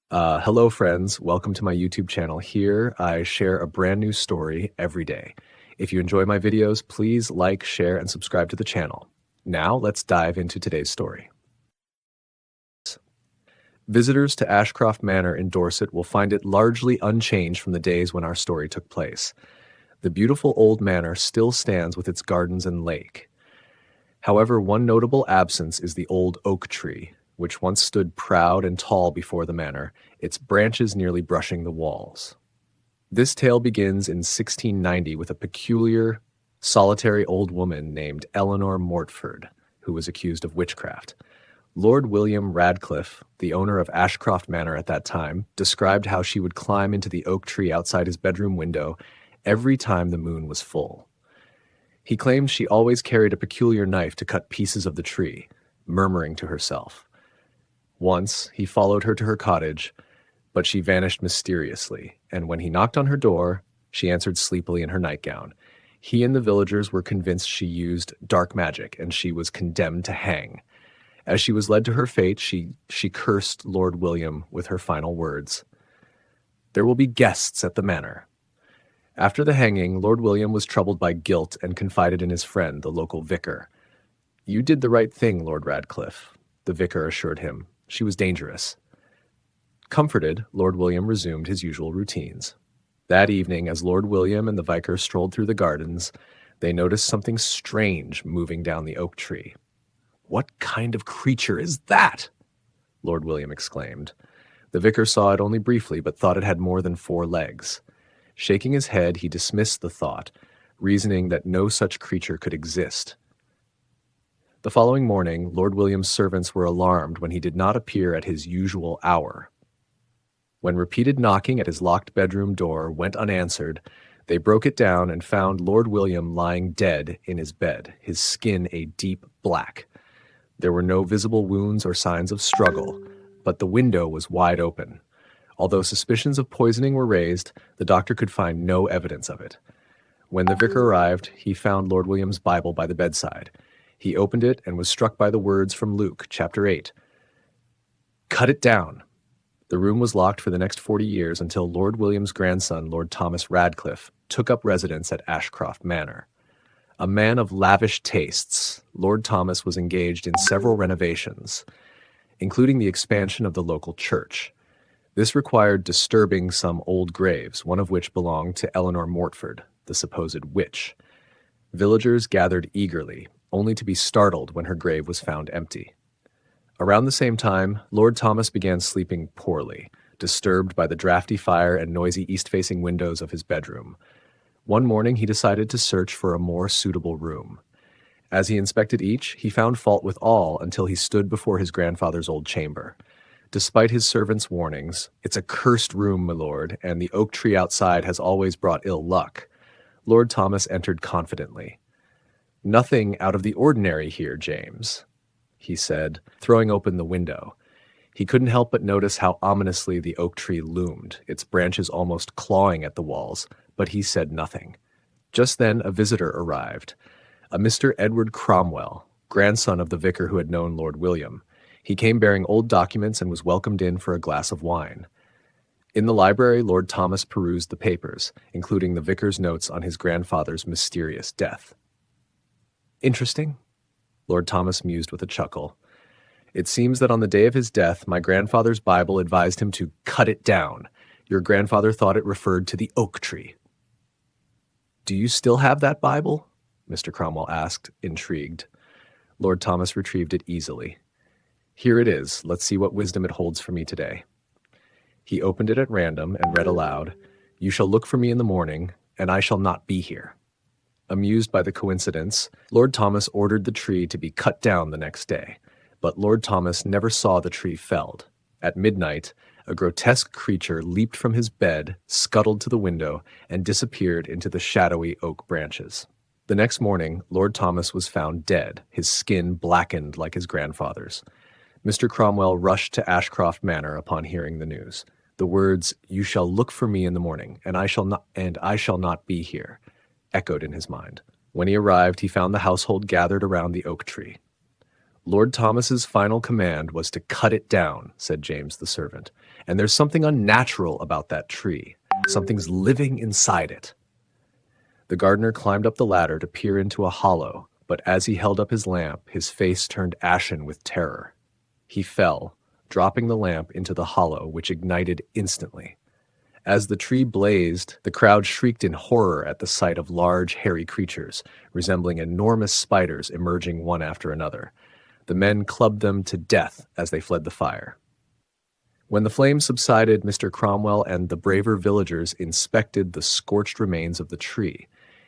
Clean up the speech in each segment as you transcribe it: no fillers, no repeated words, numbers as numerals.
Hello, friends. Welcome to my YouTube channel. Here, I share a brand new story every day. If you enjoy my videos, please like, share, and subscribe to the channel. Now, let's dive into today's story. Visitors to Ashcroft Manor in Dorset will find it largely unchanged from the days when our story took place. The beautiful old manor still stands with its gardens and lake. However, one notable absence is the old oak tree, which once stood proud and tall before the manor, its branches nearly brushing the walls. This tale begins in 1690 with a peculiar, solitary old woman named Eleanor Mortford, who was accused of witchcraft. Lord William Radcliffe, the owner of Ashcroft Manor at that time, described how she would climb into the oak tree outside his bedroom window every time the moon was full. He claimed she always carried a peculiar knife to cut pieces of the tree, murmuring to herself. Once, he followed her to her cottage, but she vanished mysteriously, and when he knocked on her door, she answered sleepily in her nightgown. He and the villagers were convinced she used dark magic, and she was condemned to hang. As she was led to her fate, she cursed Lord William with her final words. "There will be guests at the manor." After the hanging, Lord William was troubled by guilt and confided in his friend, the local vicar. "You did the right thing, Lord Radcliffe," the vicar assured him. "She was dangerous." Comforted, Lord William resumed his usual routines. That evening, as Lord William and the vicar strolled through the gardens, they noticed something strange moving down the oak tree. "What kind of creature is that?" Lord William exclaimed. The vicar saw it only briefly, but thought it had more than 4 legs. Shaking his head, he dismissed the thought, reasoning that no such creature could exist. The following morning, Lord William's servants were alarmed when he did not appear at his usual hour. When repeated knocking at his locked bedroom door went unanswered, they broke it down and found Lord William lying dead in his bed, his skin a deep black. There were no visible wounds or signs of struggle, but the window was wide open. Although suspicions of poisoning were raised, the doctor could find no evidence of it. When the vicar arrived, he found Lord William's Bible by the bedside. He opened it and was struck by the words from Luke, chapter 8. "Cut it down." The room was locked for the next 40 years until Lord William's grandson, Lord Thomas Radcliffe, took up residence at Ashcroft Manor. A man of lavish tastes, Lord Thomas was engaged in several renovations, including the expansion of the local church. This required disturbing some old graves, one of which belonged to Eleanor Mortford, the supposed witch. Villagers gathered eagerly, only to be startled when her grave was found empty. Around the same time, Lord Thomas began sleeping poorly, disturbed by the drafty fire and noisy east-facing windows of his bedroom. One morning he decided to search for a more suitable room. As he inspected each, he found fault with all until he stood before his grandfather's old chamber. Despite his servants' warnings, "It's a cursed room, my lord, and the oak tree outside has always brought ill luck," Lord Thomas entered confidently. "Nothing out of the ordinary here, James," he said, throwing open the window. He couldn't help but notice how ominously the oak tree loomed, its branches almost clawing at the walls, but he said nothing. Just then a visitor arrived, a Mr. Edward Cromwell, grandson of the vicar who had known Lord William. He came bearing old documents and was welcomed in for a glass of wine. In the library, Lord Thomas perused the papers, including the vicar's notes on his grandfather's mysterious death. "Interesting," Lord Thomas mused with a chuckle. "It seems that on the day of his death, my grandfather's Bible advised him to cut it down. Your grandfather thought it referred to the oak tree." "Do you still have that Bible?" Mr. Cromwell asked, intrigued. Lord Thomas retrieved it easily. "Here it is. Let's see what wisdom it holds for me today." He opened it at random and read aloud, "You shall look for me in the morning, and I shall not be here." Amused by the coincidence, Lord Thomas ordered the tree to be cut down the next day, but Lord Thomas never saw the tree felled. At midnight, a grotesque creature leaped from his bed, scuttled to the window, and disappeared into the shadowy oak branches. The next morning, Lord Thomas was found dead, his skin blackened like his grandfather's. Mr. Cromwell rushed to Ashcroft Manor upon hearing the news. The words, "You shall look for me in the morning, and I shall not be here," echoed in his mind. When he arrived, he found the household gathered around the oak tree. Lord Thomas's final command was to cut it down, said James the servant. And there's something unnatural about that tree. Something's living inside it. The gardener climbed up the ladder to peer into a hollow, but as he held up his lamp, his face turned ashen with terror. He fell, dropping the lamp into the hollow, which ignited instantly. As the tree blazed, the crowd shrieked in horror at the sight of large, hairy creatures, resembling enormous spiders emerging one after another. The men clubbed them to death as they fled the fire. When the flames subsided, Mr. Cromwell and the braver villagers inspected the scorched remains of the tree.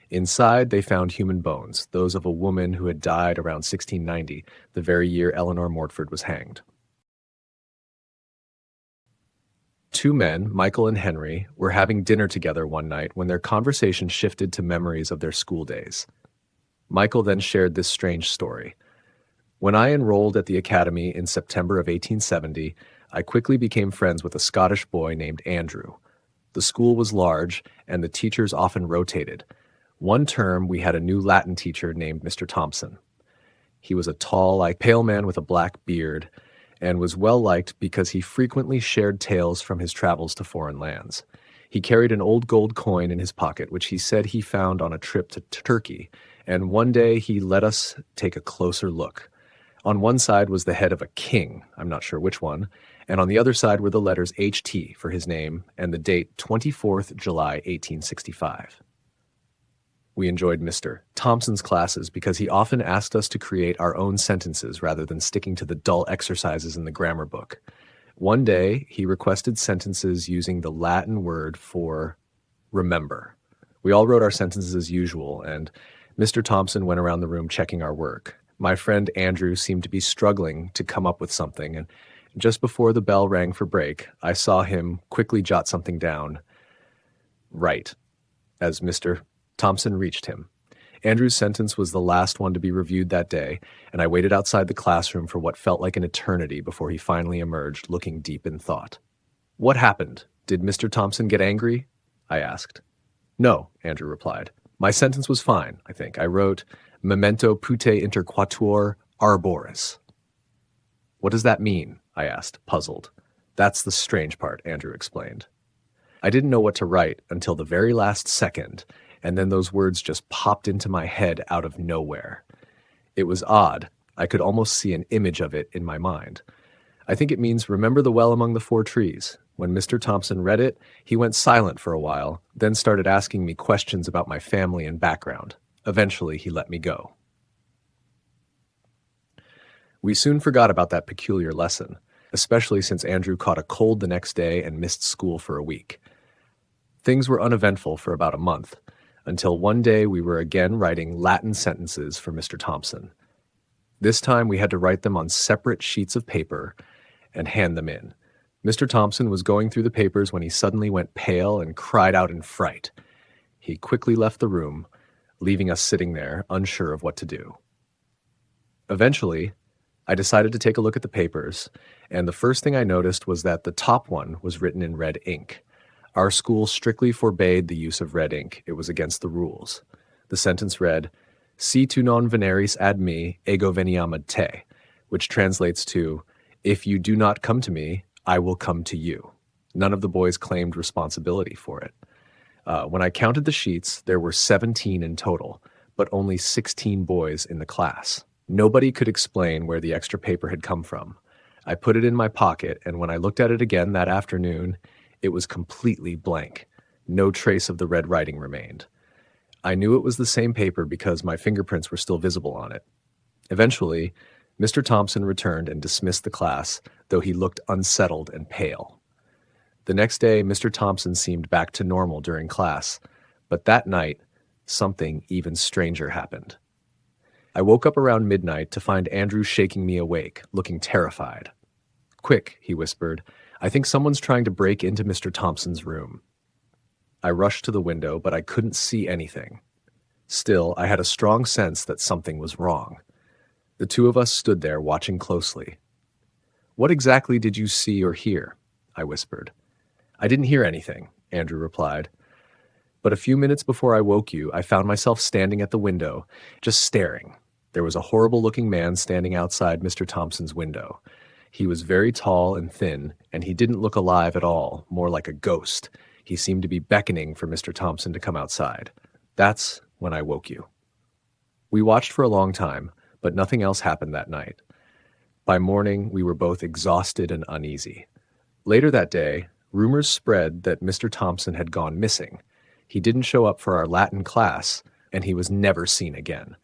Inside, they found human bones, those of a woman who had died around 1690, the very year Eleanor Mortford was hanged. Two men, Michael and Henry, were having dinner together one night when their conversation shifted to memories of their school days. Michael then shared this strange story. When I enrolled at the academy in September of 1870, I quickly became friends with a Scottish boy named Andrew. The school was large, and the teachers often rotated. One term, we had a new Latin teacher named Mr. Thompson. He was a tall, pale man with a black beard, and was well-liked because he frequently shared tales from his travels to foreign lands. He carried an old gold coin in his pocket, which he said he found on a trip to Turkey, and one day he let us take a closer look. On one side was the head of a king, I'm not sure which one, and on the other side were the letters HT for his name and the date 24th July 1865. We enjoyed Mr. Thompson's classes because he often asked us to create our own sentences rather than sticking to the dull exercises in the grammar book. One day, he requested sentences using the Latin word for remember. We all wrote our sentences as usual, and Mr. Thompson went around the room checking our work. My friend Andrew seemed to be struggling to come up with something, and just before the bell rang for break, I saw him quickly jot something down. Right, as Mr. Thompson reached him. Andrew's sentence was the last one to be reviewed that day, and I waited outside the classroom for what felt like an eternity before he finally emerged, looking deep in thought. What happened? Did Mr. Thompson get angry? I asked. No, Andrew replied. My sentence was fine, I think. I wrote, memento pute inter quatuor arboris. What does that mean? I asked, puzzled. That's the strange part, Andrew explained. I didn't know what to write until the very last second, and then those words just popped into my head out of nowhere. It was odd. I could almost see an image of it in my mind. I think it means remember the well among the four trees. When Mr. Thompson read it, he went silent for a while, then started asking me questions about my family and background. Eventually, he let me go. We soon forgot about that peculiar lesson, especially since Andrew caught a cold the next day and missed school for a week. Things were uneventful for about a month, until one day we were again writing Latin sentences for Mr. Thompson. This time we had to write them on separate sheets of paper and hand them in. Mr. Thompson was going through the papers when he suddenly went pale and cried out in fright. He quickly left the room, leaving us sitting there, unsure of what to do. Eventually, I decided to take a look at the papers, and the first thing I noticed was that the top one was written in red ink. Our school strictly forbade the use of red ink. It was against the rules. The sentence read, Si tu non veneris ad me, ego veniam ad te, which translates to, if you do not come to me, I will come to you. None of the boys claimed responsibility for it. When I counted the sheets, there were 17 in total, but only 16 boys in the class. Nobody could explain where the extra paper had come from. I put it in my pocket, and when I looked at it again that afternoon, it was completely blank. No trace of the red writing remained. I knew it was the same paper because my fingerprints were still visible on it. Eventually, Mr. Thompson returned and dismissed the class, though he looked unsettled and pale. The next day, Mr. Thompson seemed back to normal during class, but that night, something even stranger happened. I woke up around midnight to find Andrew shaking me awake, looking terrified. Quick, he whispered. I think someone's trying to break into Mr. Thompson's room. I rushed to the window, but I couldn't see anything. Still, I had a strong sense that something was wrong. The two of us stood there watching closely. What exactly did you see or hear? I whispered. I didn't hear anything, Andrew replied. But a few minutes before I woke you, I found myself standing at the window, just staring. There was a horrible-looking man standing outside Mr. Thompson's window. He was very tall and thin, and he didn't look alive at all, more like a ghost. He seemed to be beckoning for Mr. Thompson to come outside. That's when I woke you. We watched for a long time, but nothing else happened that night. By morning, we were both exhausted and uneasy. Later that day, rumors spread that Mr. Thompson had gone missing. He didn't show up for our Latin class, and he was never seen again.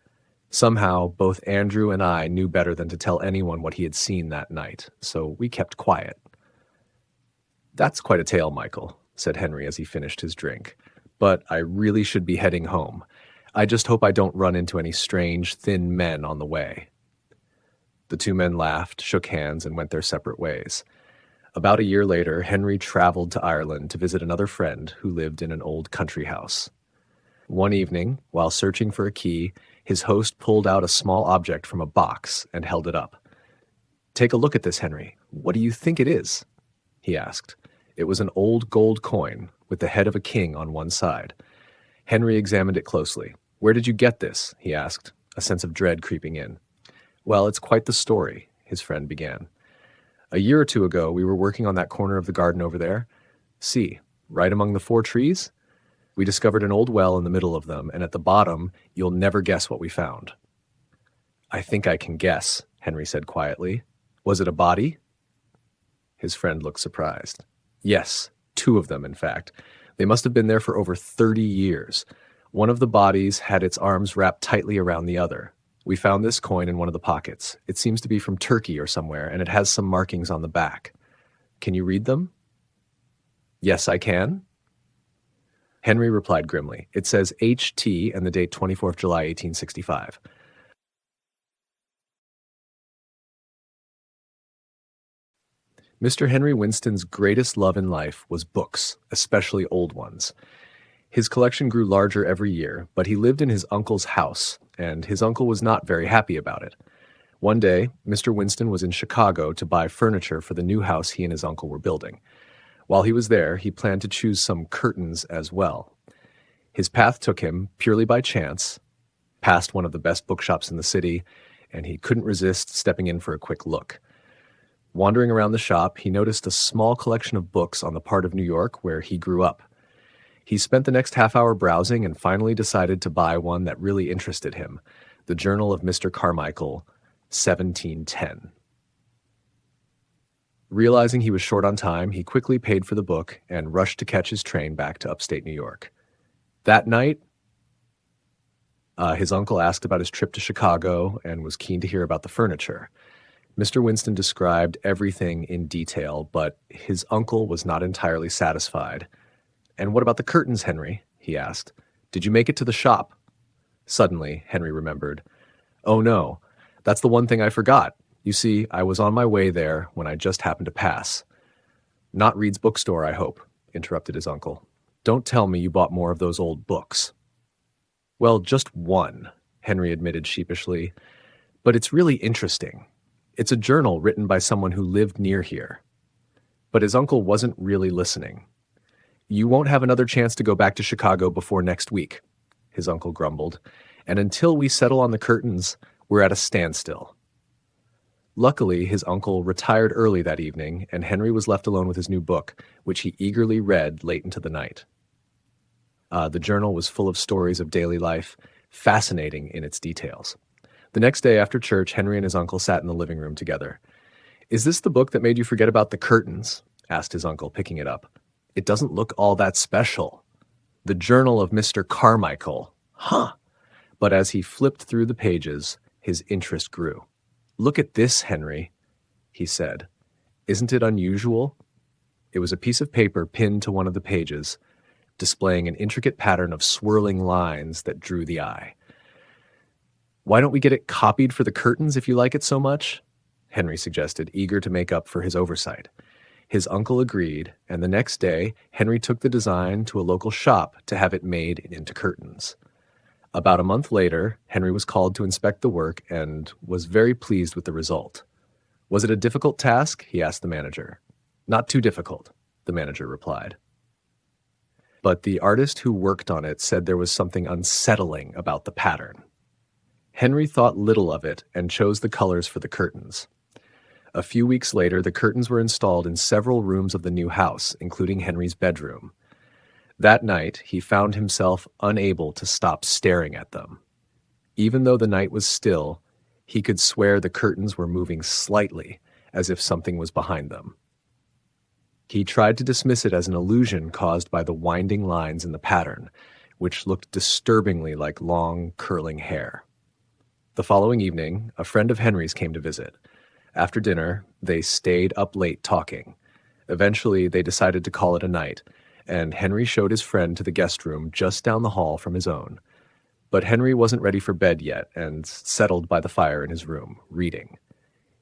Somehow, both Andrew and I knew better than to tell anyone what he had seen that night, so we kept quiet. "That's quite a tale, Michael," said Henry as he finished his drink. "But I really should be heading home. I just hope I don't run into any strange, thin men on the way." The two men laughed, shook hands, and went their separate ways. About a year later, Henry traveled to Ireland to visit another friend who lived in an old country house. One evening, while searching for a key, his host pulled out a small object from a box and held it up. "Take a look at this, Henry. What do you think it is?" he asked. It was an old gold coin with the head of a king on one side. Henry examined it closely. "Where did you get this?" he asked, a sense of dread creeping in. "Well, it's quite the story," his friend began. "A year or two ago, we were working on that corner of the garden over there. See, right among the 4 trees? We discovered an old well in the middle of them, and at the bottom, you'll never guess what we found." "I think I can guess," Henry said quietly. "Was it a body?" His friend looked surprised. "Yes, 2 of them, in fact. They must have been there for over 30 years. One of the bodies had its arms wrapped tightly around the other. We found this coin in one of the pockets. It seems to be from Turkey or somewhere, and it has some markings on the back. Can you read them?" "Yes, I can." Henry replied grimly. "It says H.T. and the date 24th July, 1865. Mr. Henry Winston's greatest love in life was books, especially old ones. His collection grew larger every year, but he lived in his uncle's house, and his uncle was not very happy about it. One day, Mr. Winston was in Chicago to buy furniture for the new house he and his uncle were building. While he was there, he planned to choose some curtains as well. His path took him, purely by chance, past one of the best bookshops in the city, and he couldn't resist stepping in for a quick look. Wandering around the shop, he noticed a small collection of books on the part of New York where he grew up. He spent the next half hour browsing and finally decided to buy one that really interested him, the Journal of Mr. Carmichael, 1710. Realizing he was short on time, he quickly paid for the book and rushed to catch his train back to upstate New York. That night, his uncle asked about his trip to Chicago and was keen to hear about the furniture. Mr. Winston described everything in detail, but his uncle was not entirely satisfied. "And what about the curtains, Henry?" he asked. "Did you make it to the shop?" Suddenly, Henry remembered. "Oh no, that's the one thing I forgot. You see, I was on my way there when I just happened to pass." "Not Reed's bookstore, I hope," interrupted his uncle. "Don't tell me you bought more of those old books." "Well, just one," Henry admitted sheepishly. "But it's really interesting. It's a journal written by someone who lived near here." But his uncle wasn't really listening. "You won't have another chance to go back to Chicago before next week," his uncle grumbled. "And until we settle on the curtains, we're at a standstill." Luckily, his uncle retired early that evening, and Henry was left alone with his new book, which he eagerly read late into the night. The journal was full of stories of daily life, fascinating in its details. The next day after church, Henry and his uncle sat in the living room together. "Is this the book that made you forget about the curtains?" asked his uncle, picking it up. "It doesn't look all that special. The Journal of Mr. Carmichael. Huh!" But as he flipped through the pages, his interest grew. "Look at this, Henry," he said. "Isn't it unusual?" It was a piece of paper pinned to one of the pages, displaying an intricate pattern of swirling lines that drew the eye. "Why don't we get it copied for the curtains if you like it so much?" Henry suggested, eager to make up for his oversight. His uncle agreed, and the next day Henry took the design to a local shop to have it made into curtains. About a month later, Henry was called to inspect the work and was very pleased with the result. "Was it a difficult task?" he asked the manager. "Not too difficult," the manager replied. But the artist who worked on it said there was something unsettling about the pattern. Henry thought little of it and chose the colors for the curtains. A few weeks later, the curtains were installed in several rooms of the new house, including Henry's bedroom. That night, he found himself unable to stop staring at them. Even though the night was still, he could swear the curtains were moving slightly, as if something was behind them. He tried to dismiss it as an illusion caused by the winding lines in the pattern, which looked disturbingly like long, curling hair. The following evening, a friend of Henry's came to visit. After dinner, they stayed up late talking. Eventually, they decided to call it a night, and Henry showed his friend to the guest room just down the hall from his own. But Henry wasn't ready for bed yet and settled by the fire in his room, reading.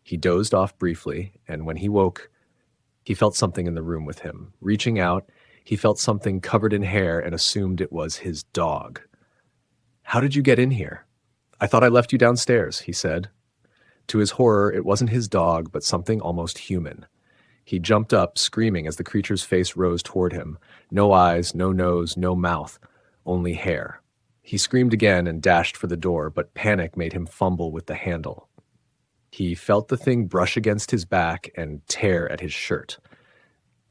He dozed off briefly, and when he woke, he felt something in the room with him. Reaching out, he felt something covered in hair and assumed it was his dog. "How did you get in here?" "I thought I left you downstairs," he said. To his horror, it wasn't his dog, but something almost human. He jumped up, screaming as the creature's face rose toward him. No eyes, no nose, no mouth, only hair. He screamed again and dashed for the door, but panic made him fumble with the handle. He felt the thing brush against his back and tear at his shirt.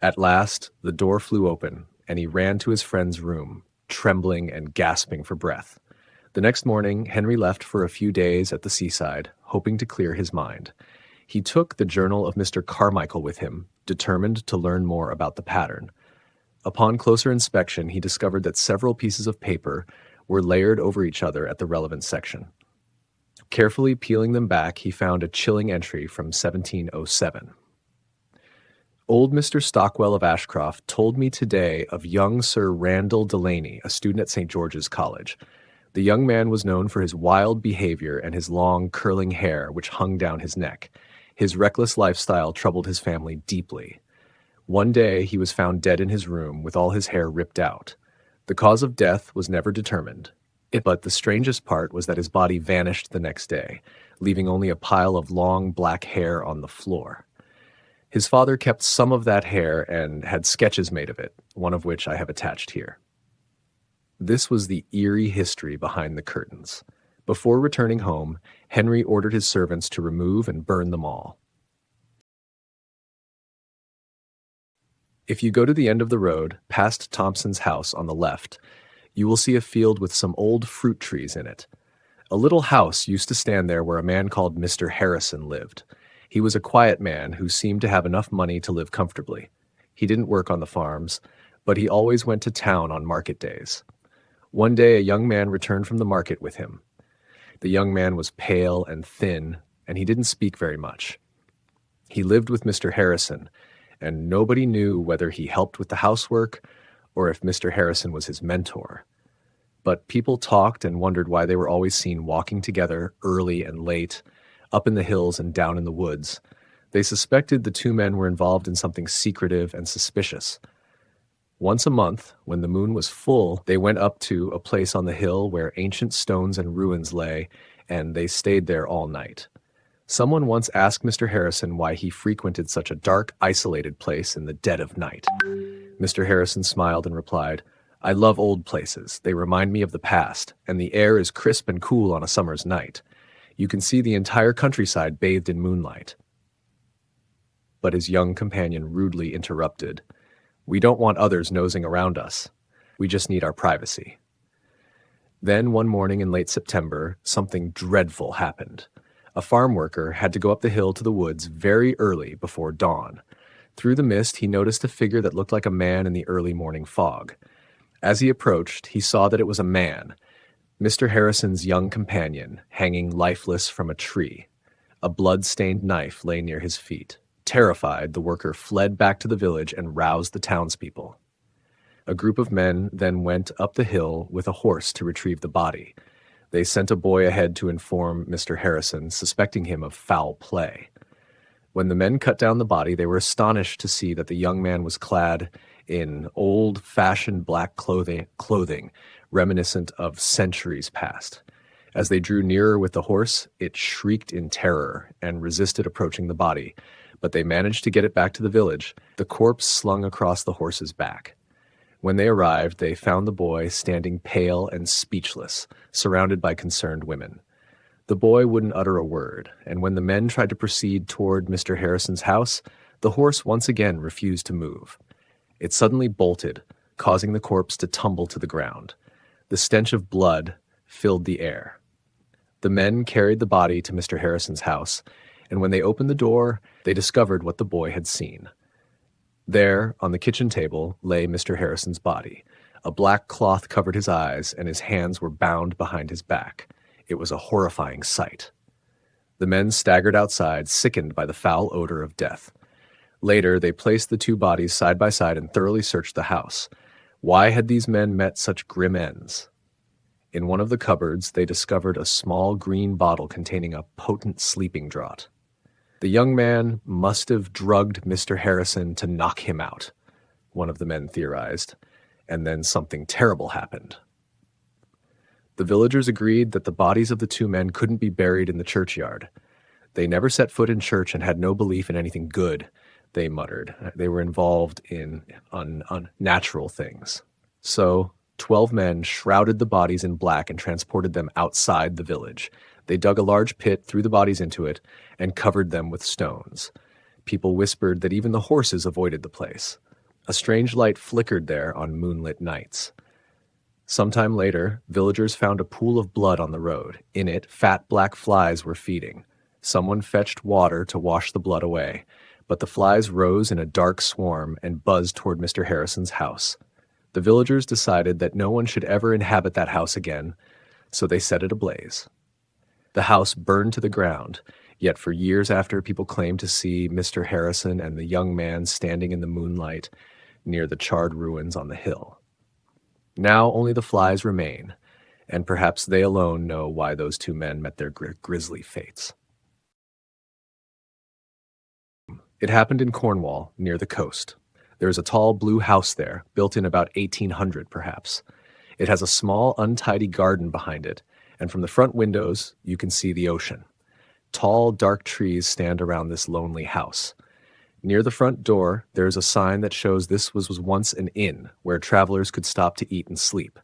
At last, the door flew open, and he ran to his friend's room, trembling and gasping for breath. The next morning, Henry left for a few days at the seaside, hoping to clear his mind. He took the journal of Mr. Carmichael with him, determined to learn more about the pattern. Upon closer inspection, he discovered that several pieces of paper were layered over each other at the relevant section. Carefully peeling them back, he found a chilling entry from 1707. Old Mr. Stockwell of Ashcroft told me today of young Sir Randall Delaney, a student at St. George's College. The young man was known for his wild behavior and his long, curling hair, which hung down his neck. His reckless lifestyle troubled his family deeply. One day, he was found dead in his room with all his hair ripped out. The cause of death was never determined, but the strangest part was that his body vanished the next day, leaving only a pile of long, black hair on the floor. His father kept some of that hair and had sketches made of it, one of which I have attached here. This was the eerie history behind the curtains. Before returning home, Henry ordered his servants to remove and burn them all. If you go to the end of the road, past Thompson's house on the left, you will see a field with some old fruit trees in it. A little house used to stand there where a man called Mr. Harrison lived. He was a quiet man who seemed to have enough money to live comfortably. He didn't work on the farms, but he always went to town on market days. One day, a young man returned from the market with him. The young man was pale and thin, and he didn't speak very much. He lived with Mr. Harrison, and nobody knew whether he helped with the housework or if Mr. Harrison was his mentor. But people talked and wondered why they were always seen walking together early and late, up in the hills and down in the woods. They suspected the two men were involved in something secretive and suspicious. Once a month, when the moon was full, they went up to a place on the hill where ancient stones and ruins lay, and they stayed there all night. Someone once asked Mr. Harrison why he frequented such a dark, isolated place in the dead of night. Mr. Harrison smiled and replied, "I love old places. They remind me of the past, and the air is crisp and cool on a summer's night. You can see the entire countryside bathed in moonlight." But his young companion rudely interrupted. "We don't want others nosing around us. We just need our privacy." Then one morning in late September, something dreadful happened. A farm worker had to go up the hill to the woods very early before dawn. Through the mist, he noticed a figure that looked like a man in the early morning fog. As he approached, he saw that it was a man, Mr. Harrison's young companion, hanging lifeless from a tree. A blood-stained knife lay near his feet. Terrified, the worker fled back to the village and roused the townspeople. A group of men then went up the hill with a horse to retrieve the body. They sent a boy ahead to inform Mr. Harrison, suspecting him of foul play. When the men cut down the body, they were astonished to see that the young man was clad in old-fashioned black clothing reminiscent of centuries past. As they drew nearer with the horse, it shrieked in terror and resisted approaching the body, but they managed to get it back to the village, the corpse slung across the horse's back. When they arrived, they found the boy standing pale and speechless, surrounded by concerned women. The boy wouldn't utter a word, and when the men tried to proceed toward Mr. Harrison's house, the horse once again refused to move. It suddenly bolted, causing the corpse to tumble to the ground. The stench of blood filled the air. The men carried the body to Mr. Harrison's house, and when they opened the door, they discovered what the boy had seen. There, on the kitchen table, lay Mr. Harrison's body. A black cloth covered his eyes, and his hands were bound behind his back. It was a horrifying sight. The men staggered outside, sickened by the foul odor of death. Later, they placed the two bodies side by side and thoroughly searched the house. Why had these men met such grim ends? In one of the cupboards, they discovered a small green bottle containing a potent sleeping draught. The young man must have drugged Mr. Harrison to knock him out, one of the men theorized, and then something terrible happened. The villagers agreed that the bodies of the two men couldn't be buried in the churchyard. They never set foot in church and had no belief in anything good, they muttered. They were involved in unnatural things. So 12 men shrouded the bodies in black and transported them outside the village. They dug a large pit, threw the bodies into it, and covered them with stones. People whispered that even the horses avoided the place. A strange light flickered there on moonlit nights. Sometime later, villagers found a pool of blood on the road. In it, fat black flies were feeding. Someone fetched water to wash the blood away, but the flies rose in a dark swarm and buzzed toward Mr. Harrison's house. The villagers decided that no one should ever inhabit that house again, so they set it ablaze. The house burned to the ground, yet for years after, people claimed to see Mr. Harrison and the young man standing in the moonlight near the charred ruins on the hill. Now only the flies remain, and perhaps they alone know why those two men met their grisly fates. It happened in Cornwall, near the coast. There is a tall blue house there, built in about 1800 perhaps. It has a small, untidy garden behind it, and from the front windows you can see the ocean. Tall, dark trees stand around this lonely house. Near the front door, there is a sign that shows this was once an inn where travelers could stop to eat and sleep.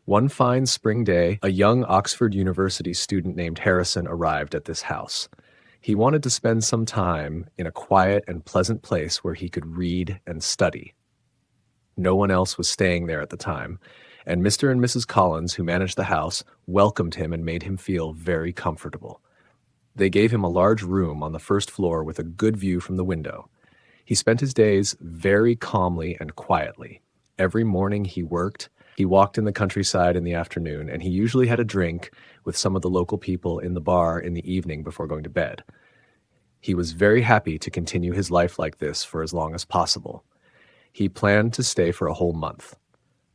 One fine spring day, a young Oxford University student named Harrison arrived at this house. He wanted to spend some time in a quiet and pleasant place where he could read and study. No one else was staying there at the time, and Mr. and Mrs. Collins, who managed the house, welcomed him and made him feel very comfortable. They gave him a large room on the first floor with a good view from the window. He spent his days very calmly and quietly. Every morning he worked, he walked in the countryside in the afternoon, and he usually had a drink with some of the local people in the bar in the evening before going to bed. He was very happy to continue his life like this for as long as possible. He planned to stay for a whole month.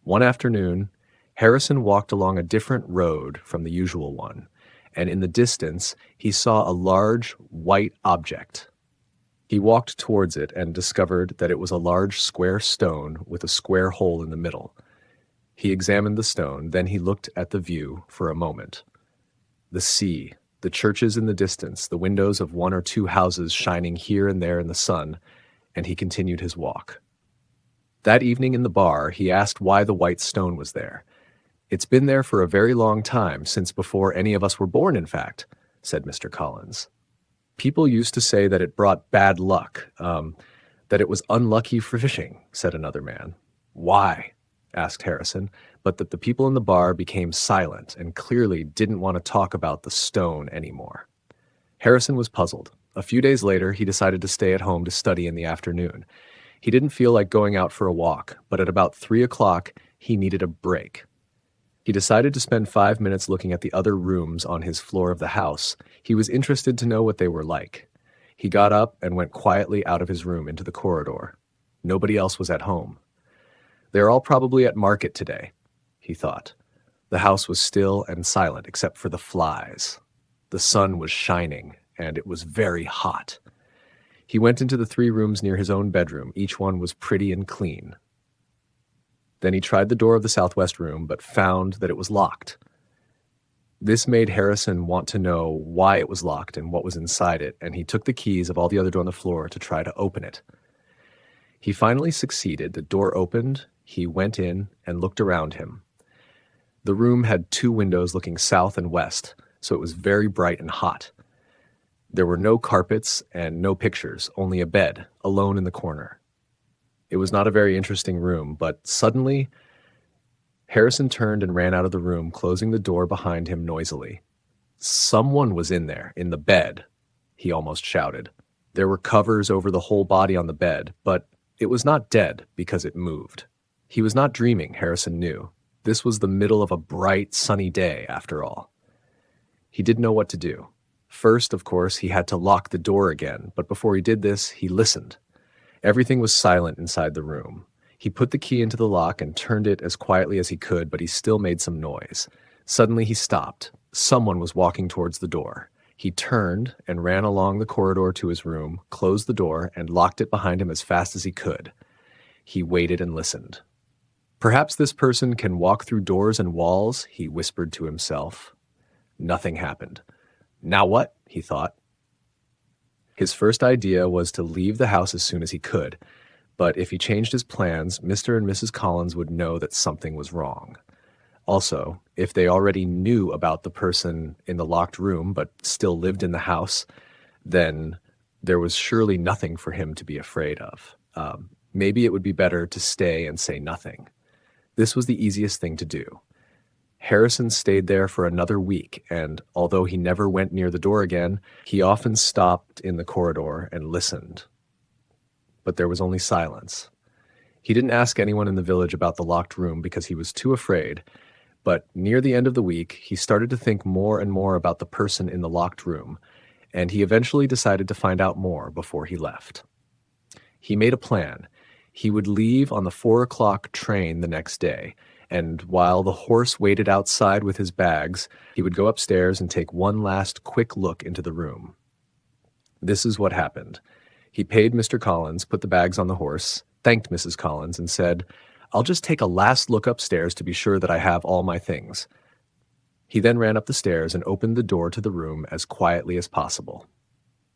One afternoon, Harrison walked along a different road from the usual one, and in the distance he saw a large white object. He walked towards it and discovered that it was a large square stone with a square hole in the middle. He examined the stone, then he looked at the view for a moment. The sea, the churches in the distance, the windows of one or two houses shining here and there in the sun, and he continued his walk. That evening in the bar, he asked why the white stone was there. "It's been there for a very long time, since before any of us were born, in fact," said Mr. Collins. "People used to say that it brought bad luck, that it was unlucky for fishing," said another man. "Why?" asked Harrison, but that the people in the bar became silent and clearly didn't want to talk about the stone anymore. Harrison was puzzled. A few days later, he decided to stay at home to study in the afternoon. He didn't feel like going out for a walk, but at about 3 o'clock, he needed a break. He decided to spend 5 minutes looking at the other rooms on his floor of the house. He was interested to know what they were like. He got up and went quietly out of his room into the corridor. Nobody else was at home. "They're all probably at market today," he thought. The house was still and silent except for the flies. The sun was shining, and it was very hot. He went into the 3 rooms near his own bedroom. Each one was pretty and clean. Then he tried the door of the southwest room, but found that it was locked. This made Harrison want to know why it was locked and what was inside it, and he took the keys of all the other doors on the floor to try to open it. He finally succeeded. The door opened, he went in and looked around him. The room had 2 windows looking south and west, so it was very bright and hot. There were no carpets and no pictures, only a bed, alone in the corner. It was not a very interesting room, but suddenly, Harrison turned and ran out of the room, closing the door behind him noisily. Someone was in there, in the bed, he almost shouted. There were covers over the whole body on the bed, but it was not dead because it moved. He was not dreaming, Harrison knew. This was the middle of a bright, sunny day, after all. He didn't know what to do. First, of course, he had to lock the door again, but before he did this, he listened. Everything was silent inside the room. He put the key into the lock and turned it as quietly as he could, but he still made some noise. Suddenly he stopped. Someone was walking towards the door. He turned and ran along the corridor to his room, closed the door, and locked it behind him as fast as he could. He waited and listened. Perhaps this person can walk through doors and walls, he whispered to himself. Nothing happened. Now what? He thought. His first idea was to leave the house as soon as he could, but if he changed his plans, Mr. and Mrs. Collins would know that something was wrong. Also, if they already knew about the person in the locked room but still lived in the house, then there was surely nothing for him to be afraid of. Maybe it would be better to stay and say nothing. This was the easiest thing to do. Harrison stayed there for another week, and although he never went near the door again, he often stopped in the corridor and listened. But there was only silence. He didn't ask anyone in the village about the locked room because he was too afraid, but near the end of the week, he started to think more and more about the person in the locked room, and he eventually decided to find out more before he left. He made a plan. He would leave on the 4 o'clock train the next day, and while the horse waited outside with his bags, he would go upstairs and take one last quick look into the room. This is what happened. He paid Mr. Collins, put the bags on the horse, thanked Mrs. Collins, and said, "I'll just take a last look upstairs to be sure that I have all my things." He then ran up the stairs and opened the door to the room as quietly as possible.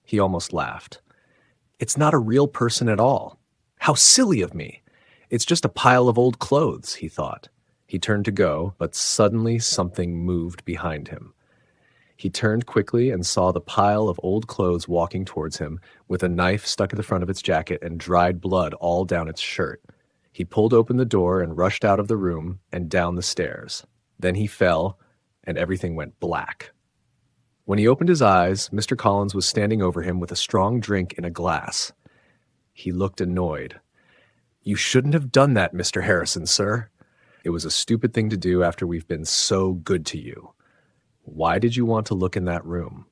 He almost laughed. "It's not a real person at all. How silly of me! It's just a pile of old clothes," he thought. He turned to go, but suddenly something moved behind him. He turned quickly and saw the pile of old clothes walking towards him, with a knife stuck at the front of its jacket and dried blood all down its shirt. He pulled open the door and rushed out of the room and down the stairs. Then he fell, and everything went black. When he opened his eyes, Mr. Collins was standing over him with a strong drink in a glass. He looked annoyed. "You shouldn't have done that, Mr. Harrison, sir. It was a stupid thing to do after we've been so good to you. Why did you want to look in that room?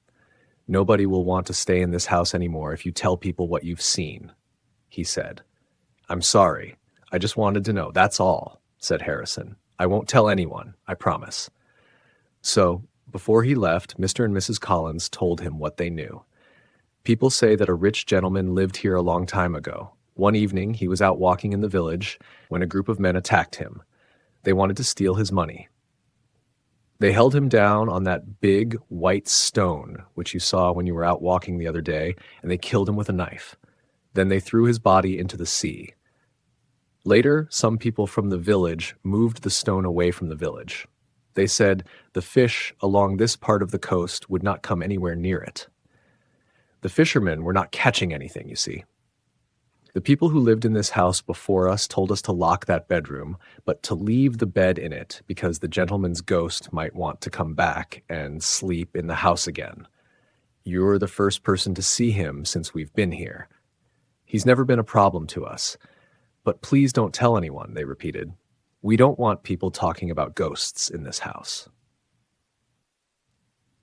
Nobody will want to stay in this house anymore if you tell people what you've seen," he said. "I'm sorry. I just wanted to know, that's all," said Harrison. "I won't tell anyone, I promise." So, before he left, Mr. and Mrs. Collins told him what they knew. People say that a rich gentleman lived here a long time ago. One evening, he was out walking in the village when a group of men attacked him. They wanted to steal his money. They held him down on that big white stone, which you saw when you were out walking the other day, and they killed him with a knife. Then they threw his body into the sea. Later, some people from the village moved the stone away from the village. They said the fish along this part of the coast would not come anywhere near it. The fishermen were not catching anything, you see. The people who lived in this house before us told us to lock that bedroom, but to leave the bed in it because the gentleman's ghost might want to come back and sleep in the house again. You're the first person to see him since we've been here. He's never been a problem to us. But please don't tell anyone, they repeated. We don't want people talking about ghosts in this house.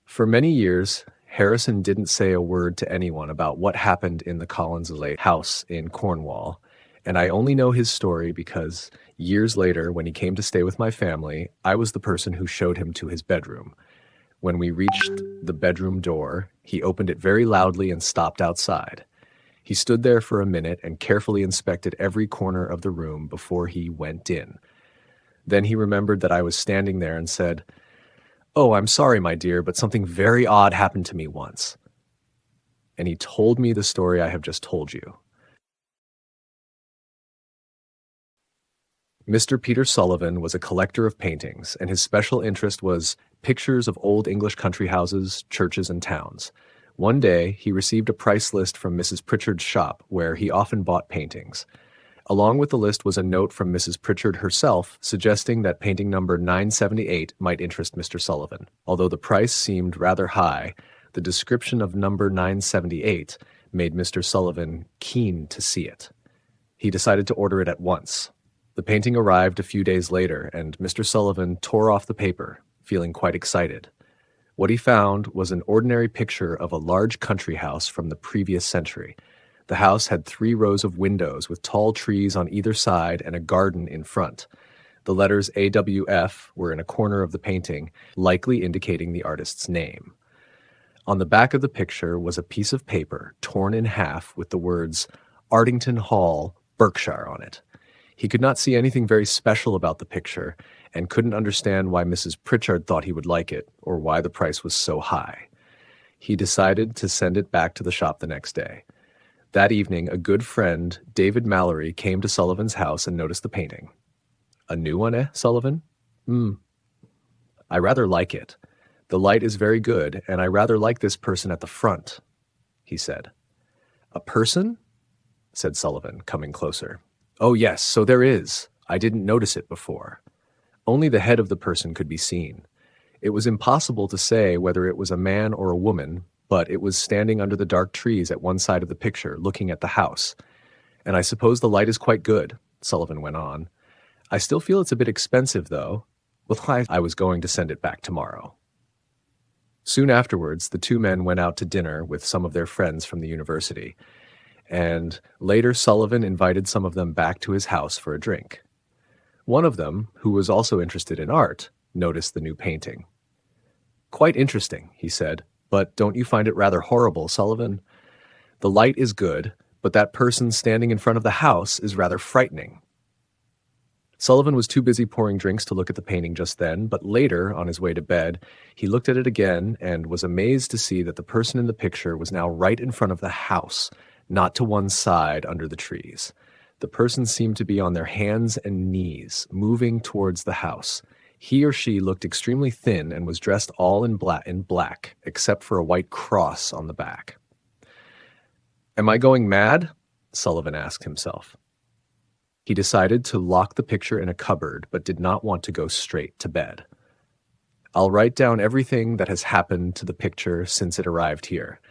For many years, Harrison didn't say a word to anyone about what happened in the Collins house in Cornwall, and I only know his story because years later, when he came to stay with my family, I was the person who showed him to his bedroom. When we reached the bedroom door, he opened it very loudly and stopped outside. He stood there for a minute and carefully inspected every corner of the room before he went in. Then he remembered that I was standing there and said, "Oh, I'm sorry, my dear, but something very odd happened to me once." And he told me the story I have just told you. Mr. Peter Sullivan was a collector of paintings, and his special interest was pictures of old English country houses, churches, and towns. One day, he received a price list from Mrs. Pritchard's shop, where he often bought paintings. Along with the list was a note from Mrs. Pritchard herself suggesting that painting number 978 might interest Mr. Sullivan. Although the price seemed rather high, the description of number 978 made Mr. Sullivan keen to see it. He decided to order it at once. The painting arrived a few days later, and Mr. Sullivan tore off the paper, feeling quite excited. What he found was an ordinary picture of a large country house from the previous century. The house had 3 rows of windows with tall trees on either side and a garden in front. The letters AWF were in a corner of the painting, likely indicating the artist's name. On the back of the picture was a piece of paper torn in half with the words Ardington Hall, Berkshire on it. He could not see anything very special about the picture and couldn't understand why Mrs. Pritchard thought he would like it or why the price was so high. He decided to send it back to the shop the next day. That evening, a good friend, David Mallory, came to Sullivan's house and noticed the painting. "A new one, eh, Sullivan?" "I rather like it. The light is very good, and I rather like this person at the front," he said. "A person?" said Sullivan, coming closer. "Oh, yes, so there is. I didn't notice it before." Only the head of the person could be seen. It was impossible to say whether it was a man or a woman, but it was standing under the dark trees at one side of the picture, looking at the house. "And I suppose the light is quite good," Sullivan went on. "I still feel it's a bit expensive, though. Well, I was going to send it back tomorrow." Soon afterwards, the 2 men went out to dinner with some of their friends from the university, and later Sullivan invited some of them back to his house for a drink. One of them, who was also interested in art, noticed the new painting. "Quite interesting," he said. "But don't you find it rather horrible, Sullivan? The light is good, but that person standing in front of the house is rather frightening." Sullivan was too busy pouring drinks to look at the painting just then, but later, on his way to bed, he looked at it again and was amazed to see that the person in the picture was now right in front of the house, not to one side under the trees. The person seemed to be on their hands and knees, moving towards the house. He or she looked extremely thin and was dressed all in black, except for a white cross on the back. "Am I going mad?" Sullivan asked himself. He decided to lock the picture in a cupboard, but did not want to go straight to bed. "I'll write down everything that has happened to the picture since it arrived here.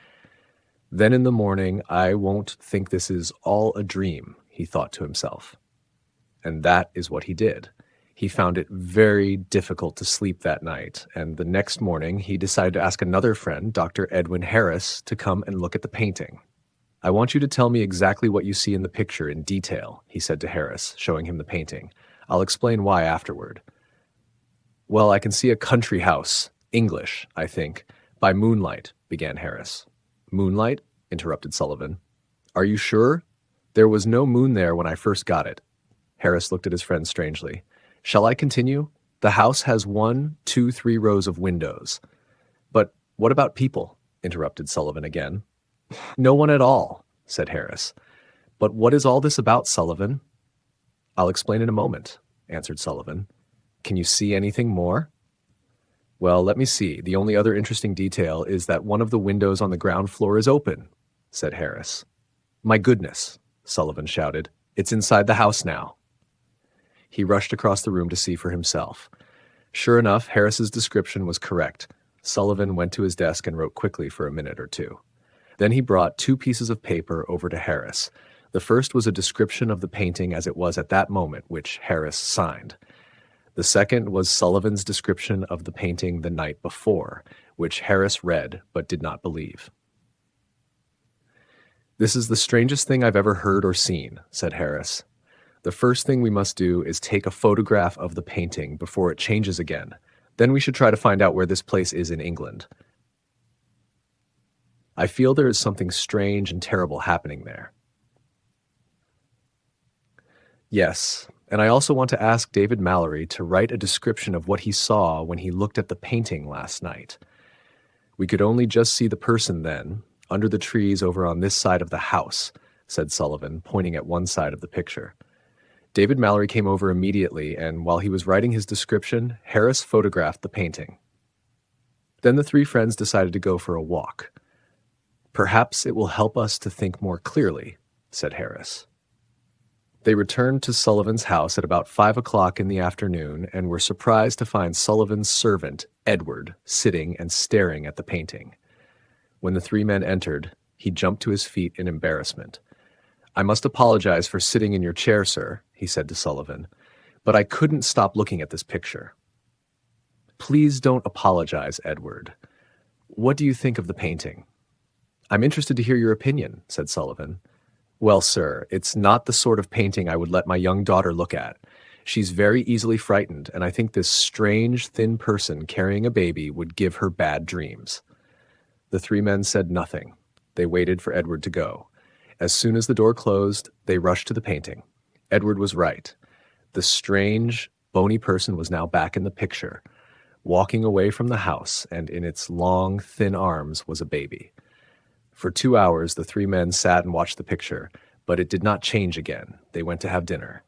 Then in the morning I won't think this is all a dream," he thought to himself. And that is what he did. He found it very difficult to sleep that night, and the next morning he decided to ask another friend, Dr. Edwin Harris, to come and look at the painting. "I want you to tell me exactly what you see in the picture in detail," he said to Harris, showing him the painting. "I'll explain why afterward." "Well, I can see a country house, English, I think, by moonlight," began Harris. "Moonlight?" interrupted Sullivan. "Are you sure? There was no moon there when I first got it." Harris looked at his friend strangely. "Shall I continue? The house has 1, 2, 3 rows of windows." "But what about people?" interrupted Sullivan again. "No one at all," said Harris. "But what is all this about, Sullivan?" "I'll explain in a moment," answered Sullivan. "Can you see anything more?" "Well, let me see. The only other interesting detail is that one of the windows on the ground floor is open," said Harris. "My goodness," Sullivan shouted. "It's inside the house now." He rushed across the room to see for himself. Sure enough, Harris's description was correct. Sullivan went to his desk and wrote quickly for a minute or 2. Then he brought 2 pieces of paper over to Harris. The first was a description of the painting as it was at that moment, which Harris signed. The second was Sullivan's description of the painting the night before, which Harris read but did not believe. "This is the strangest thing I've ever heard or seen," said Harris. "The first thing we must do is take a photograph of the painting before it changes again. Then we should try to find out where this place is in England. I feel there is something strange and terrible happening there." "Yes, and I also want to ask David Mallory to write a description of what he saw when he looked at the painting last night. We could only just see the person then, under the trees over on this side of the house," said Sullivan, pointing at one side of the picture. David Mallory came over immediately, and while he was writing his description, Harris photographed the painting. Then the three friends decided to go for a walk. "Perhaps it will help us to think more clearly," said Harris. They returned to Sullivan's house at about 5 o'clock in the afternoon and were surprised to find Sullivan's servant, Edward, sitting and staring at the painting. When the three men entered, he jumped to his feet in embarrassment. "I must apologize for sitting in your chair, sir," he said to Sullivan, "but I couldn't stop looking at this picture." "Please don't apologize, Edward. What do you think of the painting?" "I'm interested to hear your opinion," said Sullivan. "Well, sir, it's not the sort of painting I would let my young daughter look at. She's very easily frightened, and I think this strange, thin person carrying a baby would give her bad dreams." The three men said nothing. They waited for Edward to go. As soon as the door closed, they rushed to the painting. Edward was right. The strange, bony person was now back in the picture, walking away from the house, and in its long, thin arms was a baby. For 2 hours, the three men sat and watched the picture, but it did not change again. They went to have dinner.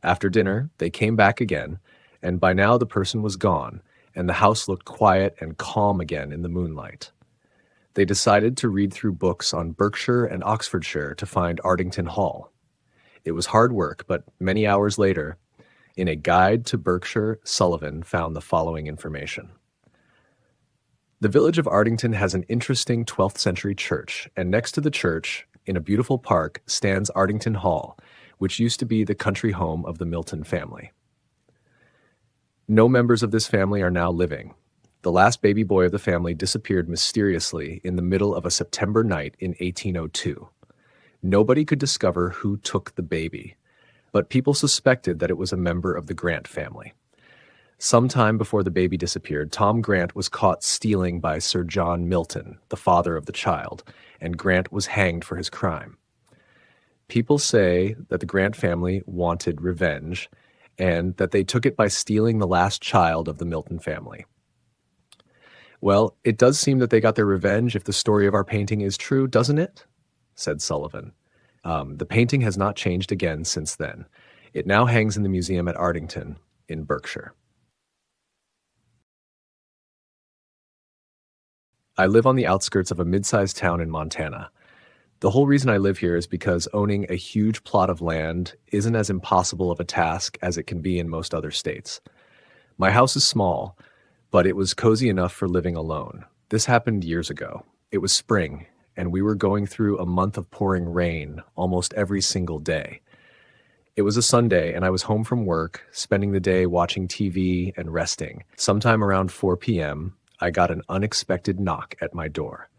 After dinner, they came back again, and by now the person was gone, and the house looked quiet and calm again in the moonlight. They decided to read through books on Berkshire and Oxfordshire to find Ardington Hall. It was hard work, but many hours later, in a guide to Berkshire, Sullivan found the following information. The village of Ardington has an interesting 12th century church, and next to the church, in a beautiful park, stands Ardington Hall, which used to be the country home of the Milton family. No members of this family are now living. The last baby boy of the family disappeared mysteriously in the middle of a September night in 1802. Nobody could discover who took the baby, but people suspected that it was a member of the Grant family. Sometime before the baby disappeared, Tom Grant was caught stealing by Sir John Milton, the father of the child, and Grant was hanged for his crime. People say that the Grant family wanted revenge, and that they took it by stealing the last child of the Milton family. "Well, it does seem that they got their revenge if the story of our painting is true, doesn't it?" said Sullivan. The painting has not changed again since then. It now hangs in the museum at Ardington in Berkshire. I live on the outskirts of a mid-sized town in Montana. The whole reason I live here is because owning a huge plot of land isn't as impossible of a task as it can be in most other states. My house is small, but it was cozy enough for living alone. This happened years ago. It was spring, and we were going through a month of pouring rain almost every single day. It was a Sunday, and I was home from work, spending the day watching TV and resting. Sometime around 4 p.m., I got an unexpected knock at my door.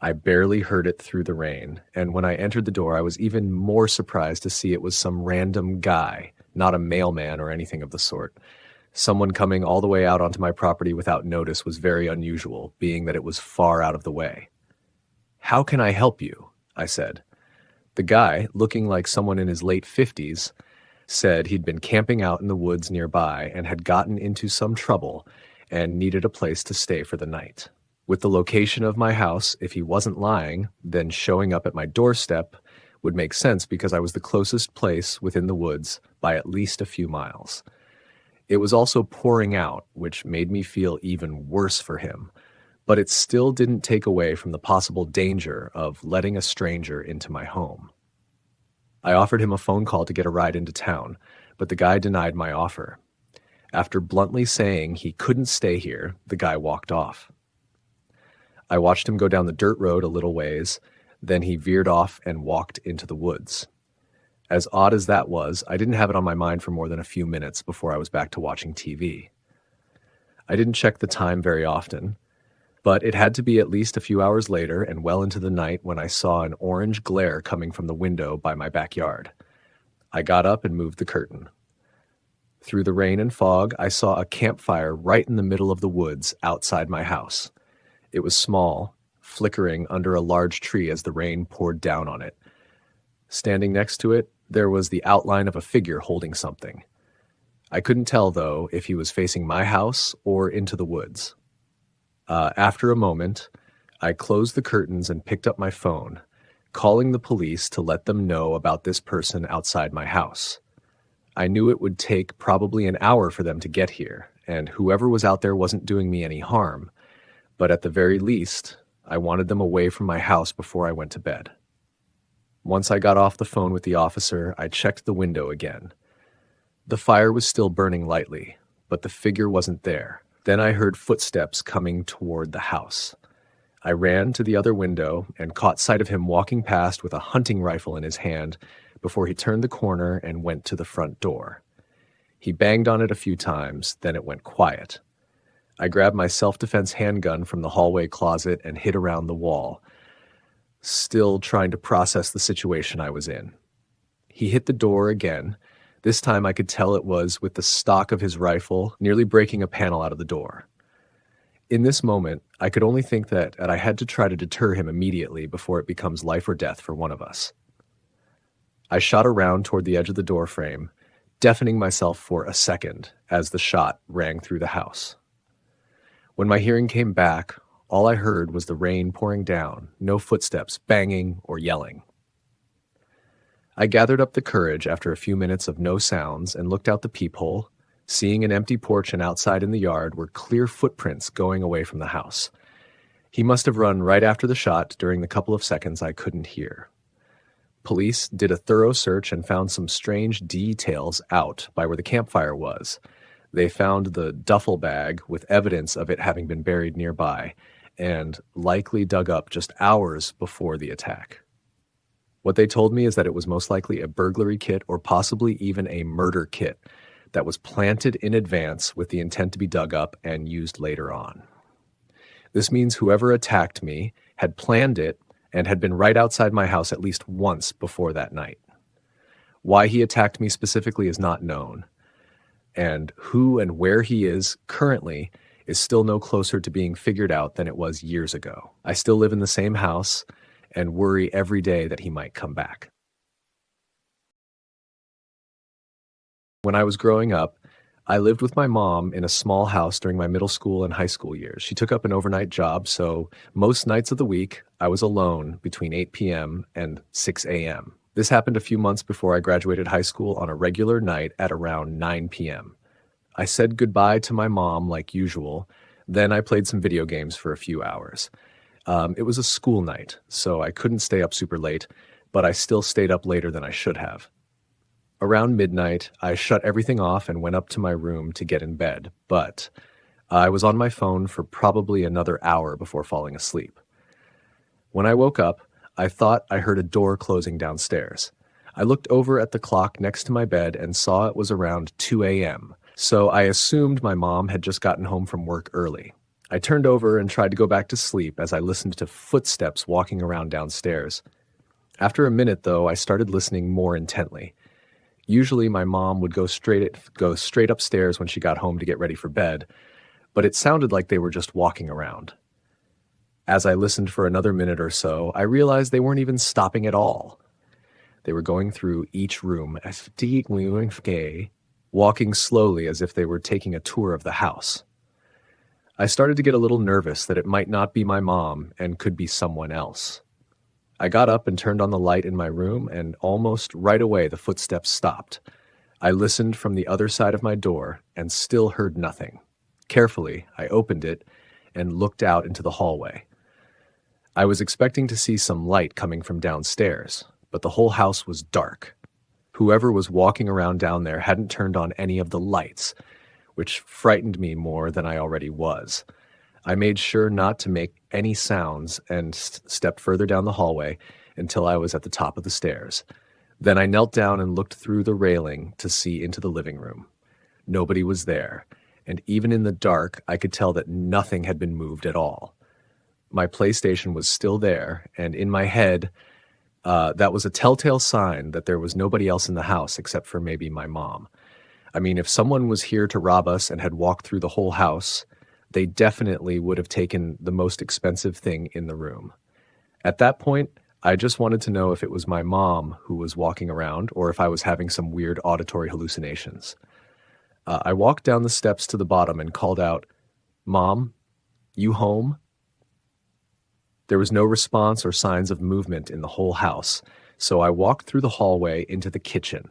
I barely heard it through the rain, and when I entered the door, I was even more surprised to see it was some random guy, not a mailman or anything of the sort. Someone coming all the way out onto my property without notice was very unusual, being that it was far out of the way. "How can I help you?" I said. The guy, looking like someone in his late 50s, said he'd been camping out in the woods nearby and had gotten into some trouble and needed a place to stay for the night. With the location of my house, if he wasn't lying, then showing up at my doorstep would make sense because I was the closest place within the woods by at least a few miles. It was also pouring out, which made me feel even worse for him, but it still didn't take away from the possible danger of letting a stranger into my home. I offered him a phone call to get a ride into town, but the guy denied my offer. After bluntly saying he couldn't stay here, the guy walked off. I watched him go down the dirt road a little ways, then he veered off and walked into the woods. As odd as that was, I didn't have it on my mind for more than a few minutes before I was back to watching TV. I didn't check the time very often, but it had to be at least a few hours later and well into the night when I saw an orange glare coming from the window by my backyard. I got up and moved the curtain. Through the rain and fog, I saw a campfire right in the middle of the woods outside my house. It was small, flickering under a large tree as the rain poured down on it. Standing next to it, there was the outline of a figure holding something. I couldn't tell, though, if he was facing my house or into the woods. After a moment, I closed the curtains and picked up my phone, calling the police to let them know about this person outside my house. I knew it would take probably an hour for them to get here, and whoever was out there wasn't doing me any harm, but at the very least, I wanted them away from my house before I went to bed. Once I got off the phone with the officer, I checked the window again. The fire was still burning lightly, but the figure wasn't there. Then I heard footsteps coming toward the house. I ran to the other window and caught sight of him walking past with a hunting rifle in his hand before he turned the corner and went to the front door. He banged on it a few times, then it went quiet. I grabbed my self-defense handgun from the hallway closet and hid around the wall, still trying to process the situation I was in. He hit the door again. This time I could tell it was with the stock of his rifle, nearly breaking a panel out of the door. In this moment, I could only think that I had to try to deter him immediately before it becomes life or death for one of us. I shot around toward the edge of the door frame, deafening myself for a second as the shot rang through the house. When my hearing came back, all I heard was the rain pouring down, no footsteps, banging, or yelling. I gathered up the courage after a few minutes of no sounds and looked out the peephole. Seeing an empty porch and outside in the yard were clear footprints going away from the house. He must have run right after the shot during the couple of seconds I couldn't hear. Police did a thorough search and found some strange details out by where the campfire was. They found the duffel bag with evidence of it having been buried nearby and likely dug up just hours before the attack. What they told me is that it was most likely a burglary kit or possibly even a murder kit that was planted in advance with the intent to be dug up and used later on. This means whoever attacked me had planned it and had been right outside my house at least once before that night. Why he attacked me specifically is not known, and who and where he is currently is still no closer to being figured out than it was years ago. I still live in the same house and worry every day that he might come back. When I was growing up, I lived with my mom in a small house during my middle school and high school years. She took up an overnight job, so most nights of the week, I was alone between 8 p.m. and 6 a.m. This happened a few months before I graduated high school on a regular night at around 9 p.m. I said goodbye to my mom like usual, then I played some video games for a few hours. It was a school night, so I couldn't stay up super late, but I still stayed up later than I should have. Around midnight, I shut everything off and went up to my room to get in bed, but I was on my phone for probably another hour before falling asleep. When I woke up, I thought I heard a door closing downstairs. I looked over at the clock next to my bed and saw it was around 2 a.m., so I assumed my mom had just gotten home from work early. I turned over and tried to go back to sleep as I listened to footsteps walking around downstairs. After a minute, though, I started listening more intently. Usually my mom would go straight upstairs when she got home to get ready for bed, but it sounded like they were just walking around. As I listened for another minute or so, I realized they weren't even stopping at all. They were going through each room, walking slowly as if they were taking a tour of the house. I started to get a little nervous that it might not be my mom and could be someone else. I got up and turned on the light in my room, and almost right away the footsteps stopped. I listened from the other side of my door and still heard nothing. Carefully, I opened it and looked out into the hallway. I was expecting to see some light coming from downstairs, but the whole house was dark. Whoever was walking around down there hadn't turned on any of the lights, which frightened me more than I already was. I made sure not to make any sounds and stepped further down the hallway until I was at the top of the stairs. Then I knelt down and looked through the railing to see into the living room. Nobody was there, and even in the dark, I could tell that nothing had been moved at all. My PlayStation was still there, and in my head, that was a telltale sign that there was nobody else in the house except for maybe my mom. I mean, if someone was here to rob us and had walked through the whole house, they definitely would have taken the most expensive thing in the room. At that point, I just wanted to know if it was my mom who was walking around or if I was having some weird auditory hallucinations. I walked down the steps to the bottom and called out, "Mom, you home?" There was no response or signs of movement in the whole house, so I walked through the hallway into the kitchen.